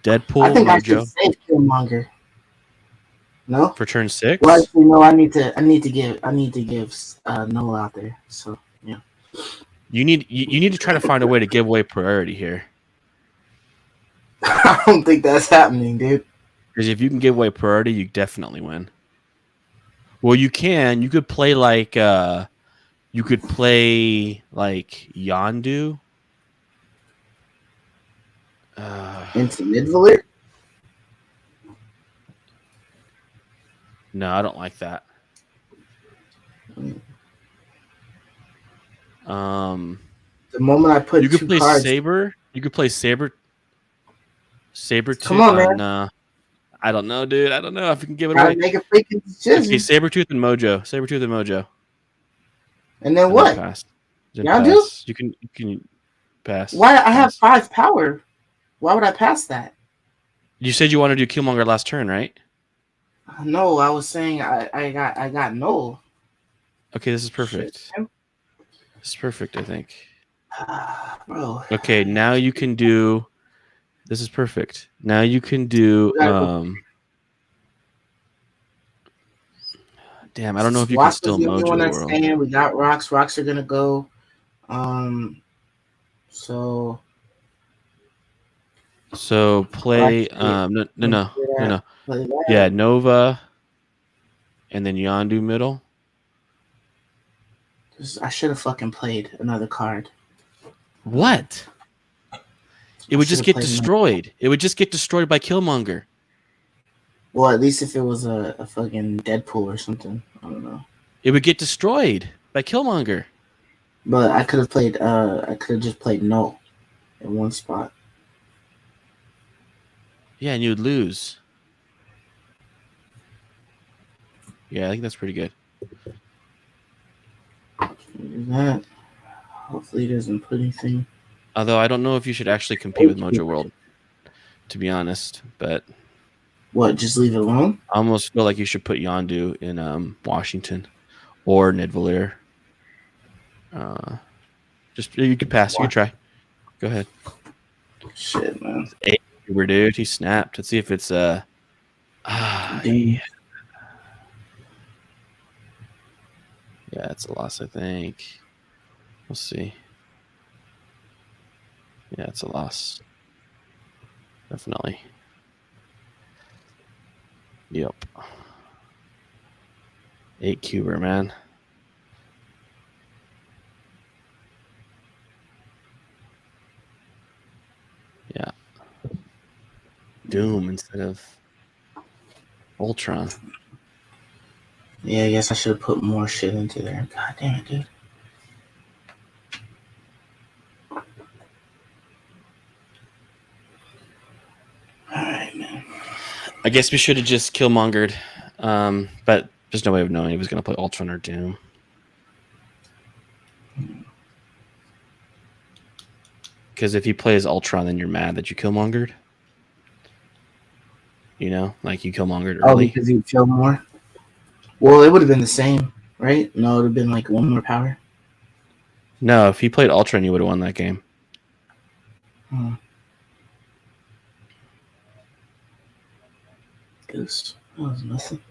I think Mojo. I should save Killmonger. No? For turn 6? Well, actually, no. I need to give Noel out there. So yeah. You need to try to find a way to give away priority here. I don't think that's happening, dude. Because if you can give away priority, you definitely win. Well, you can. You could play like Yondu. Into Midvalir? No, I don't like that. The moment I put you could play cards, Saber. You could play Saber. Come on, man. I don't know, dude. I don't know if you can give it away. Make a freaking decision. Okay, Sabretooth and Mojo. And then what? Pass. Yondu? You can pass. Why? I have 5 power. Why would I pass that? You said you want to do Killmonger last turn, right? No, I was saying I got no. Okay, this is perfect. This is perfect, I think. Bro. Okay, now you can do. This is perfect. Now you can do. Damn, I don't know if you can still Mojo World. We got rocks. Rocks are gonna go. So play. No. Yeah, Nova, and then Yondu middle. I should have fucking played another card. What? It would just get destroyed. It would just get destroyed by Killmonger. Well, at least if it was a fucking Deadpool or something. I don't know. It would get destroyed by Killmonger. But I could have played. I could have just played no in one spot. Yeah, and you would lose. Yeah, I think that's pretty good. That hopefully doesn't put anything. Although I don't know if you should actually compete with Mojo World, to be honest. But What? Just leave it alone? I almost feel like you should put Yondu in Washington or Nidavellir. Just you could pass. You could try. Go ahead. Shit, man. It's 8 Cuber, dude. He snapped. Let's see if it's yeah. Damn. Yeah, it's a loss, I think. We'll see. Yeah, it's a loss. Definitely. Yep. 8 Cuber, man. Yeah. Doom instead of Ultron. Yeah, I guess I should have put more shit into there. God damn it, dude. Alright, man. I guess we should have just Killmongered. But there's no way of knowing if he was going to play Ultron or Doom. Because if he plays Ultron, then you're mad that you Killmongered. You know, like you Killmongered Oh, early. because he'd kill more? Well, it would have been the same, right? No, it would have been like one more power. No, if he played Ultron, you would have won that game. Goose. That was nothing.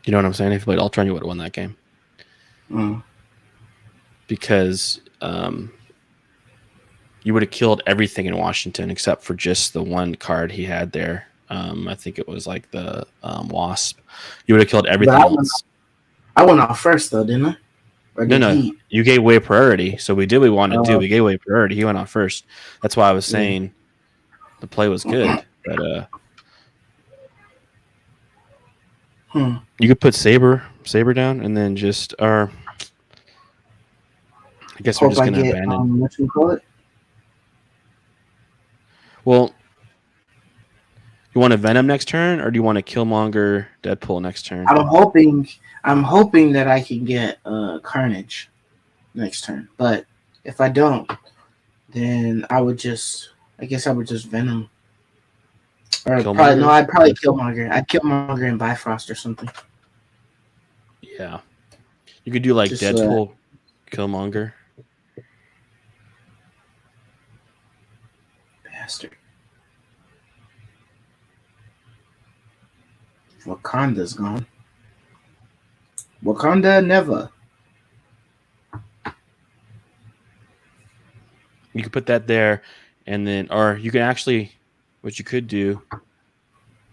You know what I'm saying? If you played Ultron, you would have won that game. Because you would have killed everything in Washington except for just the one card he had there. I think it was like the Wasp. You would have killed everything else. I went off first, though, didn't I? Or did No. he? You gave away priority. So we did what we wanted to do. We gave away priority. He went off first. That's why I was saying the play was good. But you could put Saber down and then just I guess we're just gonna abandon. What you call it? Well, you want to Venom next turn, or do you want to Killmonger Deadpool next turn? I'm hoping that I can get Carnage next turn. But if I don't, then I would just Venom. Or I'd probably Killmonger. I'd Killmonger and Bifrost or something. Yeah. You could do like just, Deadpool, Killmonger. Bastard. Wakanda's gone. Wakanda never. You could put that there, and then, or you can actually, what you could do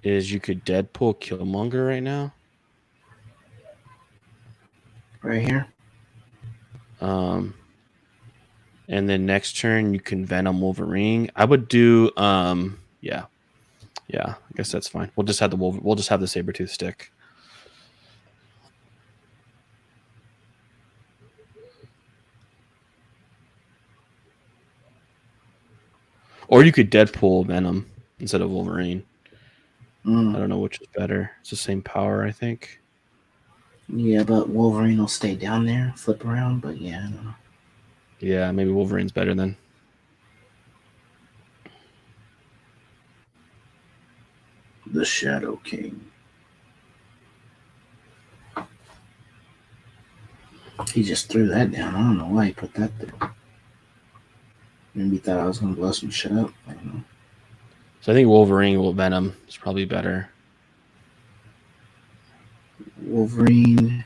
is you could Deadpool Killmonger right now. Right here. And then next turn you can Venom Wolverine. I would do yeah. I guess that's fine. We'll just have the Sabretooth stick. Or you could Deadpool Venom instead of Wolverine. I don't know which is better. It's the same power, I think. Yeah, but Wolverine will stay down there, flip around, but yeah, I don't know. Yeah, maybe Wolverine's better then. The Shadow King. He just threw that down. I don't know why he put that there. Maybe he thought I was going to blow some shit up. I don't know. So I think Wolverine will Venom is probably better. Wolverine.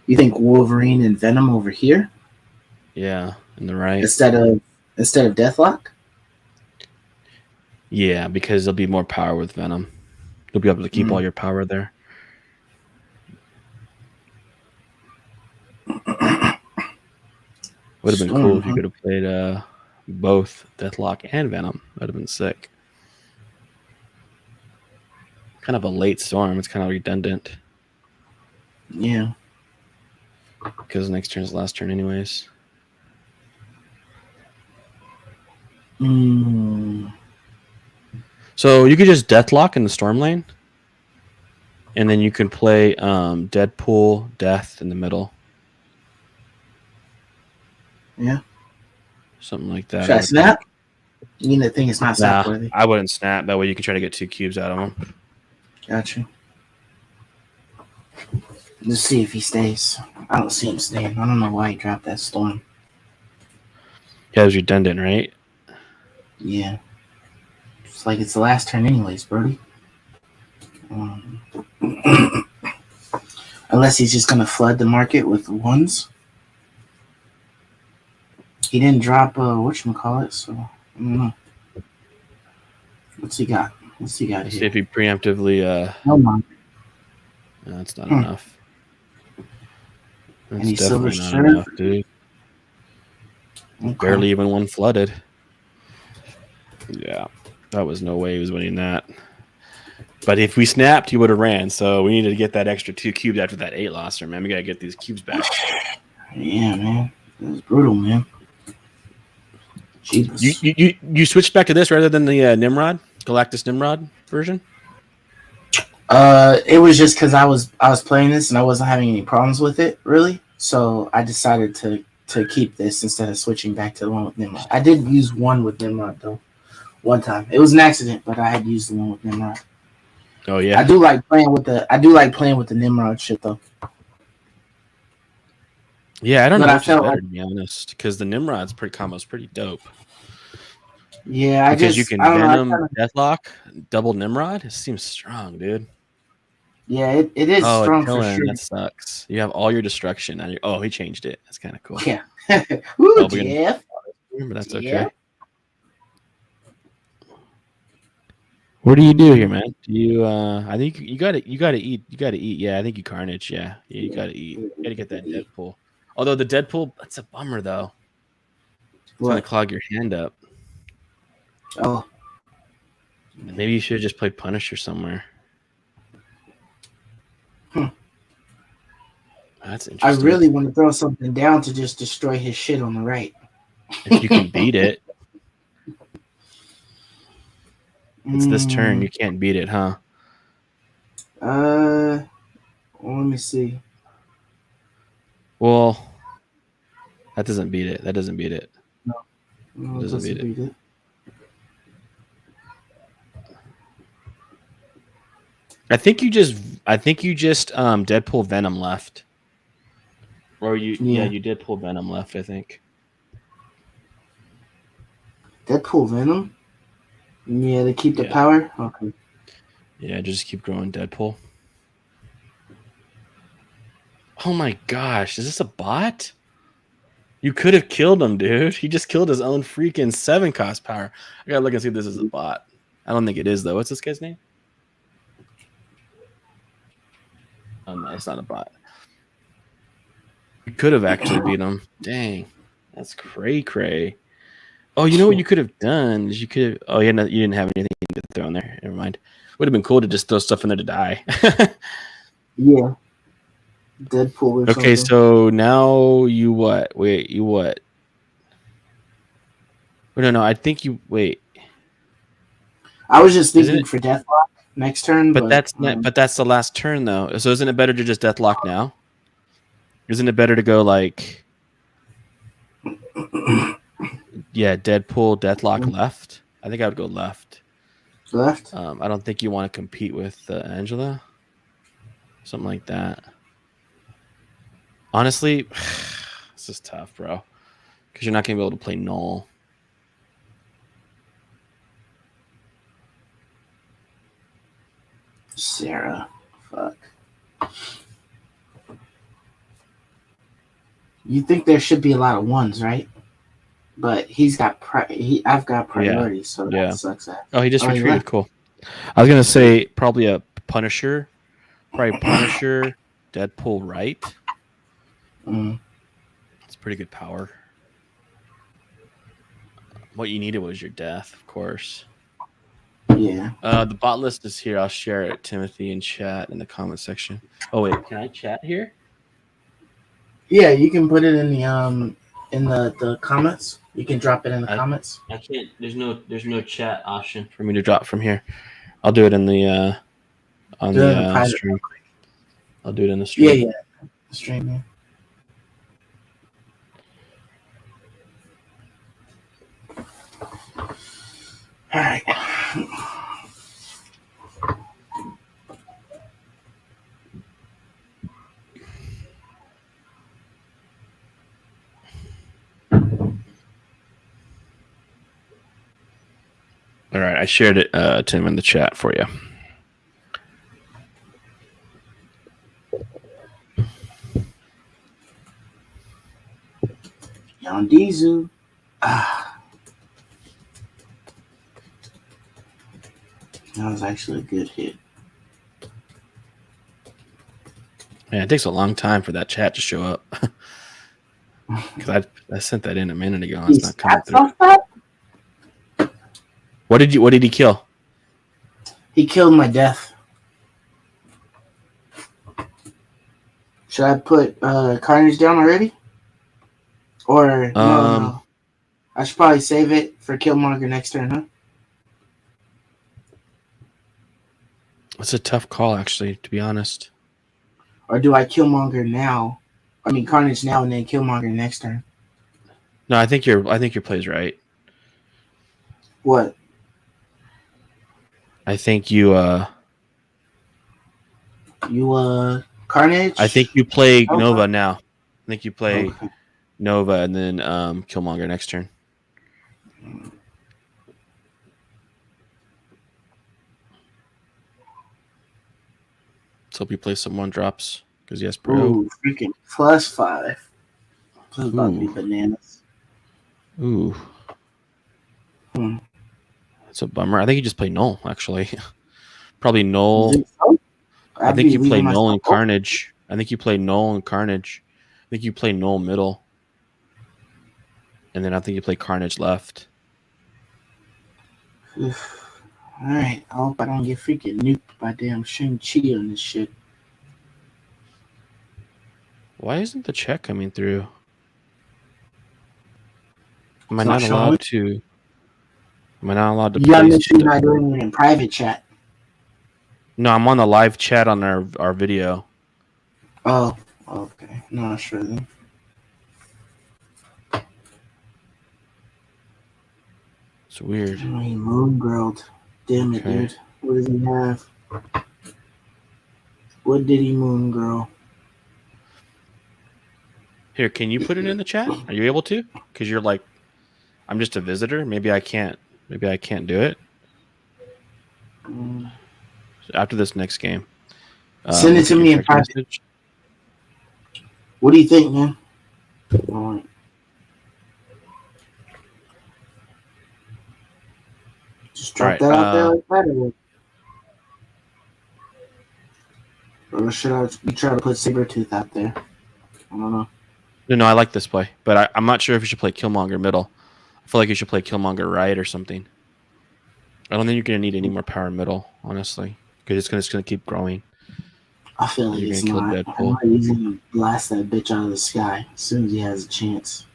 You think Wolverine and Venom over here? Yeah, in the right. Instead of Deathlock? Yeah, because there'll be more power with Venom. You'll be able to keep all your power there. Would have been cool if you could have played both Deathlock and Venom. That would have been sick. Kind of a late Storm. It's kind of redundant. Yeah. Because next turn is last turn anyways. So you could just Deathlock in the Storm lane. And then you can play Deadpool, Death in the middle. Yeah. Something like that. Should I snap? You mean the thing is not snap Nah, worthy? I wouldn't snap. That way you can try to get 2 cubes out of him. Gotcha. Let's see if he stays. I don't see him staying. I don't know why he dropped that storm. Yeah, it was redundant, right? Yeah. It's like it's the last turn anyways, Brody. Um, unless he's just gonna flood the market with ones. He didn't drop whatchamacallit, so I don't know. What's he got? What's he got Let's see here? if he preemptively. No mind. No, that's not enough. That's Any silver definitely not shirt? enough, dude. Okay. Barely even one flooded. Yeah, that was no way he was winning that. But if we snapped, he would have ran. So we needed to get that extra 2 cubes after that 8 losser, man. We gotta get these cubes back. Yeah, man. It was brutal, man. Jesus. You switched back to this rather than the Nimrod, Galactus Nimrod version? It was just because I was playing this and I wasn't having any problems with it really, so I decided to keep this instead of switching back to the one with Nimrod. I did use one with Nimrod though, one time. It was an accident, but I had used the one with Nimrod. Oh yeah. I do like playing with the Nimrod shit though. Yeah, I don't But know I which is felt better like, to be honest, because the Nimrod's combo's pretty dope. yeah, Because you can I don't know. Venom, Deathlock, double Nimrod. It seems strong, dude. Yeah, it is Oh, it's strong for killing. sure. That sucks. You have all your destruction. And oh, he changed it. That's kind of cool. Yeah. Woo, Oh, Jeff. but that's Jeff. okay. What do you do here, man? Do you? I think you gotta eat. You gotta eat. Yeah, I think you Carnage. Yeah, you gotta eat. You gotta get that Deadpool. Although the Deadpool, that's a bummer though. It's gonna What? clog your hand up. Oh. Maybe you should have just played Punisher somewhere. That's I interesting. really want to throw something down to just destroy his shit on the right. If you can beat it, it's this turn. You can't beat it, huh? Well, let me see. Well, that doesn't beat it. That doesn't beat it. No, It doesn't beat it. beat it. I think you just Deadpool Venom left. Or you did pull Venom left, I think. Deadpool Venom? Yeah, to keep the power? Okay. Yeah, just keep growing Deadpool. Oh my gosh, is this a bot? You could have killed him, dude. He just killed his own freaking 7 cost power. I gotta look and see if this is a bot. I don't think it is, though. What's this guy's name? Oh, no, it's not a bot. You could have actually beat him. Dang. That's cray. Oh, you know what you could have done? Is you could have... Oh, yeah, no, you didn't have anything to throw in there. Never mind. Would have been cool to just throw stuff in there to die. Yeah. Deadpool or okay, something. so now you what? Wait, you what? Oh, no, I think you... Wait. I was just thinking for Deathlock next turn, but that's but that's the last turn though. So isn't it better to just Deathlock now? Isn't it better to go like Deadpool, Deathlock left? I think I would go left. Left? I don't think you want to compete with Angela. Something like that. Honestly, this is tough, bro. Because you're not going to be able to play Null. Sarah. Fuck. You think there should be a lot of ones, right? But he's got I've got priority, so that sucks ass. Oh, he just retreated. Cool. I was gonna say probably a Punisher, Punisher, Deadpool, right? It's pretty good power. What you needed was your death, of course. Yeah. The bot list is here. I'll share it, Timothy, in chat in the comment section. Oh wait, can I chat here? Yeah, you can put it in the comments. You can drop it in the comments. I can't. There's no chat option for me to drop from here. I'll do it in the on the stream. I'll do it in the stream. Yeah. The stream. Yeah. All right. All right, I shared it to him in the chat for you. Yondizu. That was actually a good hit. Man, it takes a long time for that chat to show up. Because I sent that in a minute ago. It's not coming through. What did he kill? He killed my death. Should I put Carnage down already? Or no. I should probably save it for Killmonger next turn, huh? It's a tough call, actually, to be honest. Or do I Killmonger now? I mean Carnage now and then Killmonger next turn. No, I think your play's right. What? I think you Carnage? I think you play Nova now. I think you play Okay. Nova and then Killmonger next turn. Let's hope you play some one drops because yes, bro. Ooh, freaking +5. This is about to be bananas. Ooh. That's a bummer. I think you just play Null, actually. Probably Null. So? I think you play Null and Carnage. I think you play Null and Carnage. I think you play Null middle. And then I think you play Carnage left. Alright, I hope I don't get freaking nuked by damn Shang-Chi on this shit. Why isn't the check coming through? Am I not allowed to? Am I not allowed to? Yeah, you're not doing it in private chat. No, I'm on the live chat on our video. Oh, okay. No, sure then. It's weird. Oh, he moon grilled. Damn it, dude. What does he have? What did he moon girl? Here, can you put it in the chat? Are you able to? Because you're like, I'm just a visitor. Maybe I can't. Maybe I can't do it. After this next game, send it to me in private. Message. What do you think, man? All right. Just drop that out there like that, or should I be trying to put Sabretooth out there? I don't know. No, I like this play, but I'm not sure if you should play Killmonger middle. I feel like you should play Killmonger right or something. I don't think you're going to need any more power middle, honestly, because it's going to keep growing. I feel like it's not. He's going to blast that bitch out of the sky as soon as he has a chance.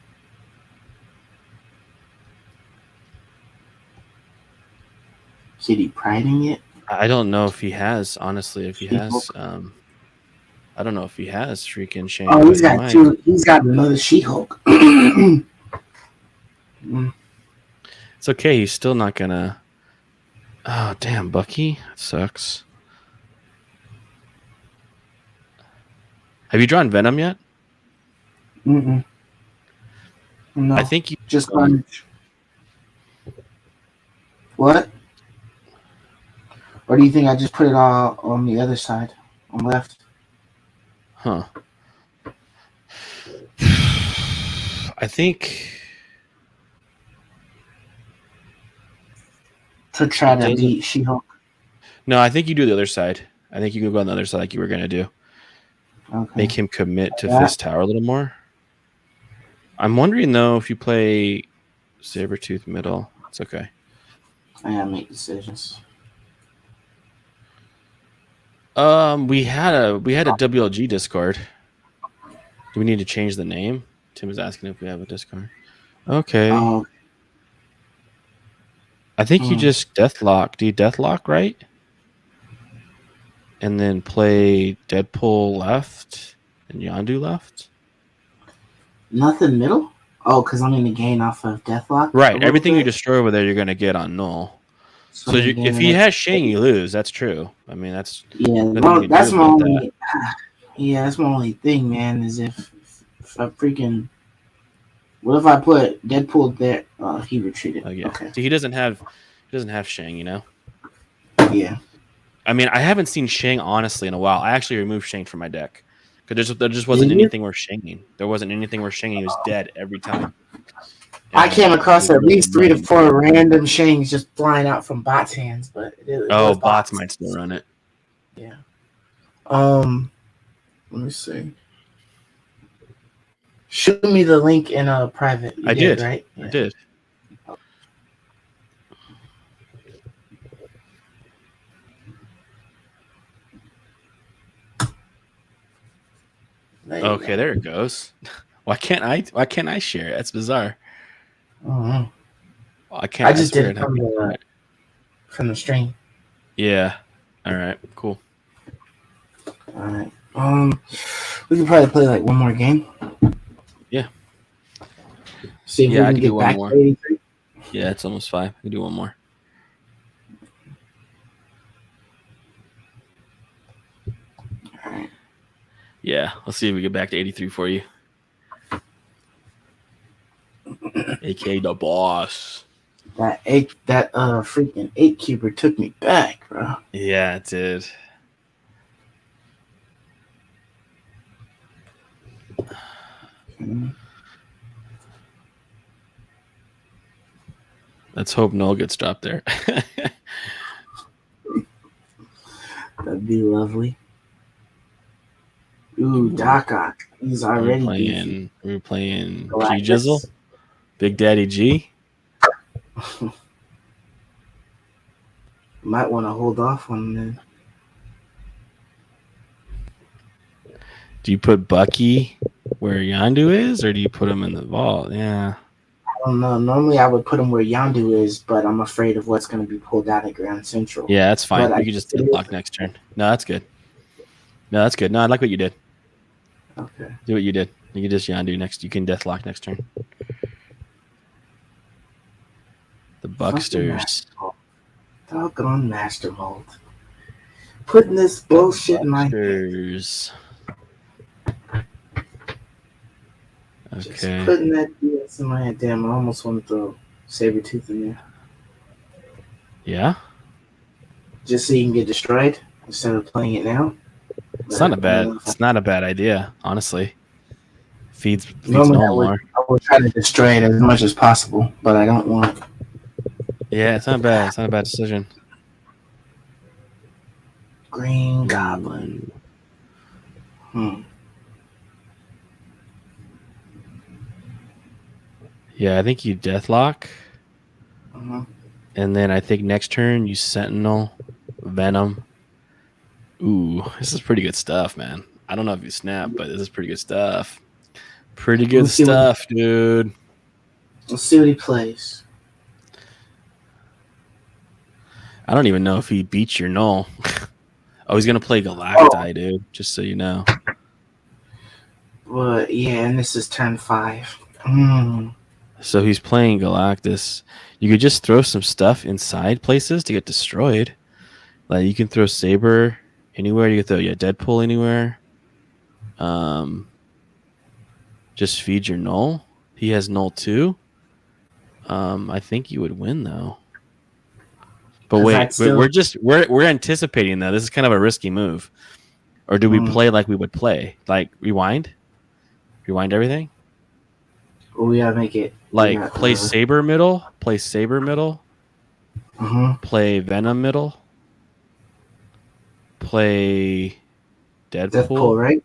Is he priding it? I don't know if he has, honestly. If he has, I don't know if he has freaking Shane. Oh, he's got two. He's got another She-Hulk. It's okay. He's still not gonna. Oh damn, Bucky, that sucks. Have you drawn Venom yet? No. I think you just Carnage. What? Or do you think I just put it all on the other side, on the left? Huh. I think to try to beat She-Hulk. No, I think you do the other side. I think you can go on the other side like you were gonna do. Okay. Make him commit to Fist Tower a little more. I'm wondering though if you play Sabretooth middle. It's okay. I gotta make decisions. We had a WLG Discord. Do we need to change the name? Tim is asking if we have a Discord. Okay. Oh. I think you just Deathlock. Do you Deathlock right? And then play Deadpool left and Yondu left? Nothing middle? Oh, because I'm going to gain off of Deathlock? Right. Everything you destroy over there, you're going to get on Null. So if he has Shang, you lose. That's true. I mean, that's nothing you can that's do my about that. only. Yeah, that's my only thing, man. Is if I freaking. What if I put Deadpool there? Oh, he retreated. Oh yeah. Okay. See, he doesn't have Shang. Yeah. I mean, I haven't seen Shang honestly in a while. I actually removed Shang from my deck because there just wasn't Did you? anything worth Shanging. There wasn't anything worth Shanging. He was dead every time. I And came it across was at really least 3 to annoying. 4 random Shangs just flying out from bots' hands, but it Oh, was bots bots. might still run it. Yeah. Let me see. Shoot me the link in a private. You I did. right? I Yeah. did. Okay, there it goes. Why can't I share it? That's bizarre. I I just did swear it from the stream. Yeah. All right. Cool. All right. We could probably play like one more game. Yeah. See if we I can can do get one back more. to 83. Yeah, it's almost 5. I can do one more. All right. Yeah, let's see if we get back to 83 for you. AK the boss. That freaking 8-cuber took me back, bro. Yeah, it did. Let's hope Null gets dropped there. That'd be lovely. Ooh, Doc. He's already beefy. We're playing G Galactus. Jizzle, Big Daddy G. Might want to hold off on then. Do you put Bucky where Yandu is, or do you put him in the vault? Yeah. I don't know. Normally, I would put him where Yandu is, but I'm afraid of what's going to be pulled out at Grand Central. Yeah, that's fine. But You can just deadlock next turn. No, that's good. No, I like what you did. Okay. Do what you did. You can just Yandu next. You can deathlock next turn. The Bucksters. Doggone Master Mold. Putting this bullshit in my head. Bucksters. Okay. Just putting that BS in my head. Damn, I almost want to throw Sabretooth in there. Yeah? Just so you can get destroyed instead of playing it now. It's not a bad idea, honestly. Feeds Normally no more. I would try to destroy it as much as possible, but I don't want. Yeah, it's not bad. It's not a bad decision. Green Goblin. Yeah, I think you deathlock. Uh-huh. And then I think next turn you Sentinel, Venom. Ooh, this is pretty good stuff, man. I don't know if you snap, but this is pretty good stuff. Pretty good stuff, dude. Let's see what he plays. I don't even know if he beats your Null. Oh, he's going to play Galacti, dude, just so you know. But, yeah, and this is turn 5. So he's playing Galactus. You could just throw some stuff inside places to get destroyed. Like you can throw Saber anywhere. You can throw Deadpool anywhere. Just feed your Null. He has Null too. I think you would win though. But wait, we're anticipating though. This is kind of a risky move. Or do we play like we would play? Like rewind? Rewind everything? Well, we gotta make it. Like play Saber middle, play Saber middle, play Venom middle, play Deadpool, right?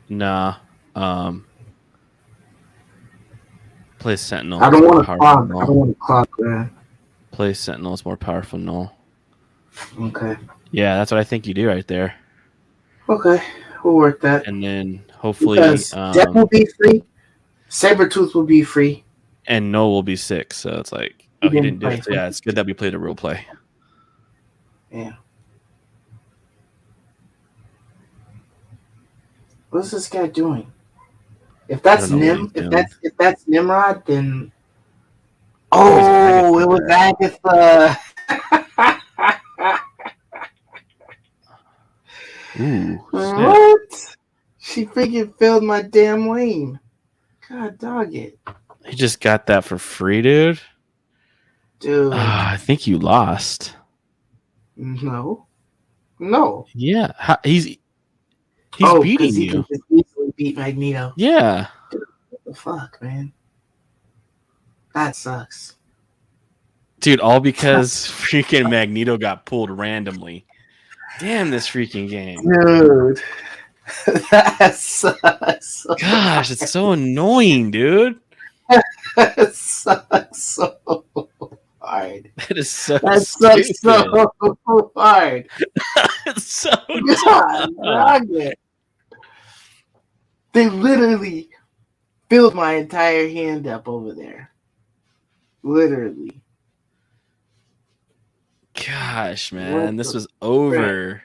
Nah. Play Sentinel. I don't want to clog. Play Sentinel. It's more powerful. Null. Okay. Yeah, that's what I think you do right there. Okay, we'll work that. And then hopefully, Death will be free. Sabretooth will be free. And Null will be 6. So it's like, he didn't do it. So yeah, it's good that we played a real play. Yeah. What's this guy doing? If that's if that's Nimrod, then Oh, it was Agatha. Ooh, snap. What? She freaking filled my damn lane. God dog it. He just got that for free, dude. Dude. I think you lost. No. Yeah, he's Oh, because beating he can you. just easily beat Magneto. Yeah, Dude, what the fuck, man? That sucks. dude. All because freaking Magneto got pulled randomly. Damn this freaking game. Dude. That sucks. Gosh, it's so annoying, dude. That sucks so hard. That is so That stupid. sucks so hard. It's so God, dumb. dog it. They literally filled my entire hand up over there. Literally. Gosh, man, What this the was over.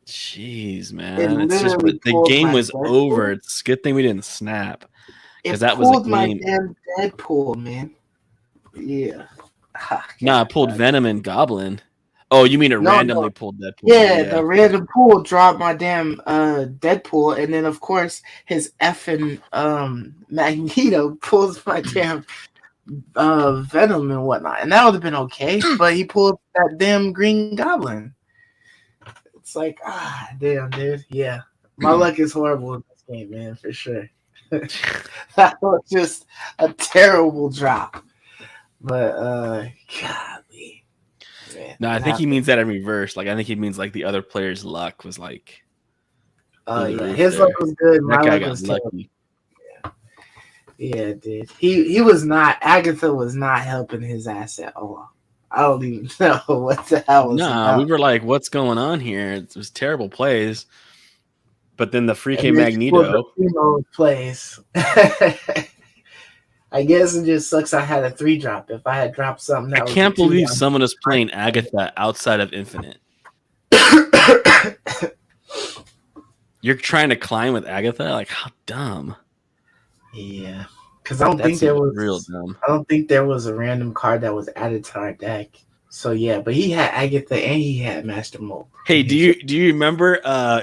Jeez, man. It's just literally the pulled game my was Deadpool. over. It's a good thing we didn't snap. Because It that was a pulled my game. damn Deadpool, man. Yeah. Nah, I pulled Venom and Goblin. Oh, you mean it randomly pulled Deadpool? Yeah, the random pool dropped my damn Deadpool, and then of course his effing Magneto pulls my damn Venom and whatnot, and that would have been okay. But he pulled that damn Green Goblin. It's like, damn, dude. Yeah, my luck is horrible in this game, man, for sure. That was just a terrible drop. But golly. Man, no, I think he means that in reverse. Like I think he means like the other player's luck was like. Oh yeah, his luck was good. My luck was lucky. Yeah, dude. He was not. Agatha was not helping his ass at all. I don't even know what the hell was. Nah, we were like, "What's going on here?" It was terrible plays. But then the freaking Magneto plays. I guess it just sucks. I had a 3-drop. If I had dropped something, that I can't believe someone is playing Agatha outside of Infinite. You're trying to climb with Agatha? Like how dumb. Yeah, because I don't think there was real dumb. I don't think there was a random card that was added to our deck. So yeah, but he had Agatha and he had Master Mold. Hey, do you remember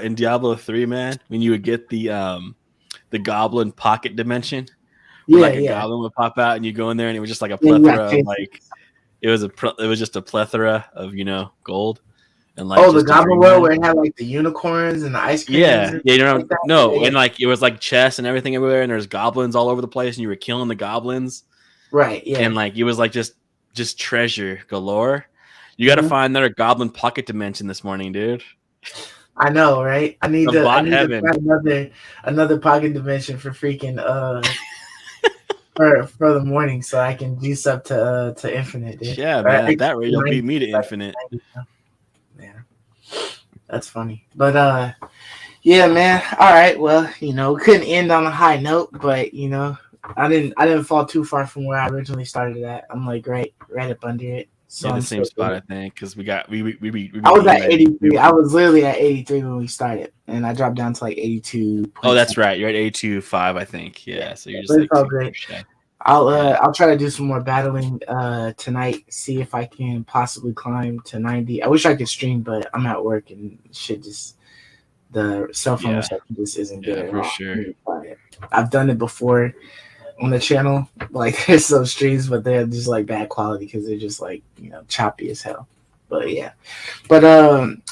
in Diablo 3, man, when you would get the Goblin Pocket Dimension? Where a Goblin would pop out and you go in there and it was just like a plethora of like it was just a plethora of gold. And like the Goblin world where it had like the unicorns and the ice cream. Yeah, and like it was like chests and everything everywhere, and there's goblins all over the place, and you were killing the goblins. Right. Yeah. And like it was like just treasure galore. You got to find another Goblin Pocket Dimension this morning, dude. I know, right? I need to find another pocket dimension for freaking for the morning, so I can juice up to Infinite, dude. Yeah, man. At that rate, you'll beat me to Infinite. Yeah, that's funny. But yeah, man. All right. Well, couldn't end on a high note, but I didn't fall too far from where I originally started at. I'm like right up under it. So the same spot, I think, because we I was at 83. I was literally at 83 when we started, and I dropped down to like 82. Oh, that's right. You're at 82.5, I think. Yeah. So you're just like all great. I'll try to do some more battling tonight. See if I can possibly climb to 90. I wish I could stream, but I'm at work and shit. Just the cell phone reception just isn't good. Yeah, for sure. I've done it before on the channel. Like there's some streams, but they're just like bad quality because they're just like choppy as hell. But yeah. But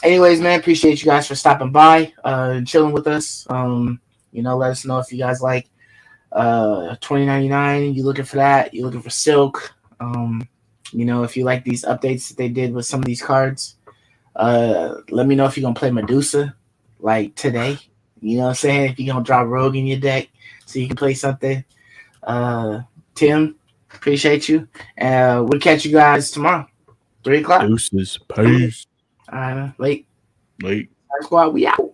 anyways, man, appreciate you guys for stopping by and chilling with us. Let us know if you guys like 2099. You looking for that? You looking for Silk? If you like these updates that they did with some of these cards, let me know if you're gonna play Medusa like today. You know what I'm saying? If you're gonna drop Rogue in your deck so you can play something. Tim, appreciate you. We'll catch you guys tomorrow, 3:00. Deuces, peace. All right, man. Late. Late. Squad, we out.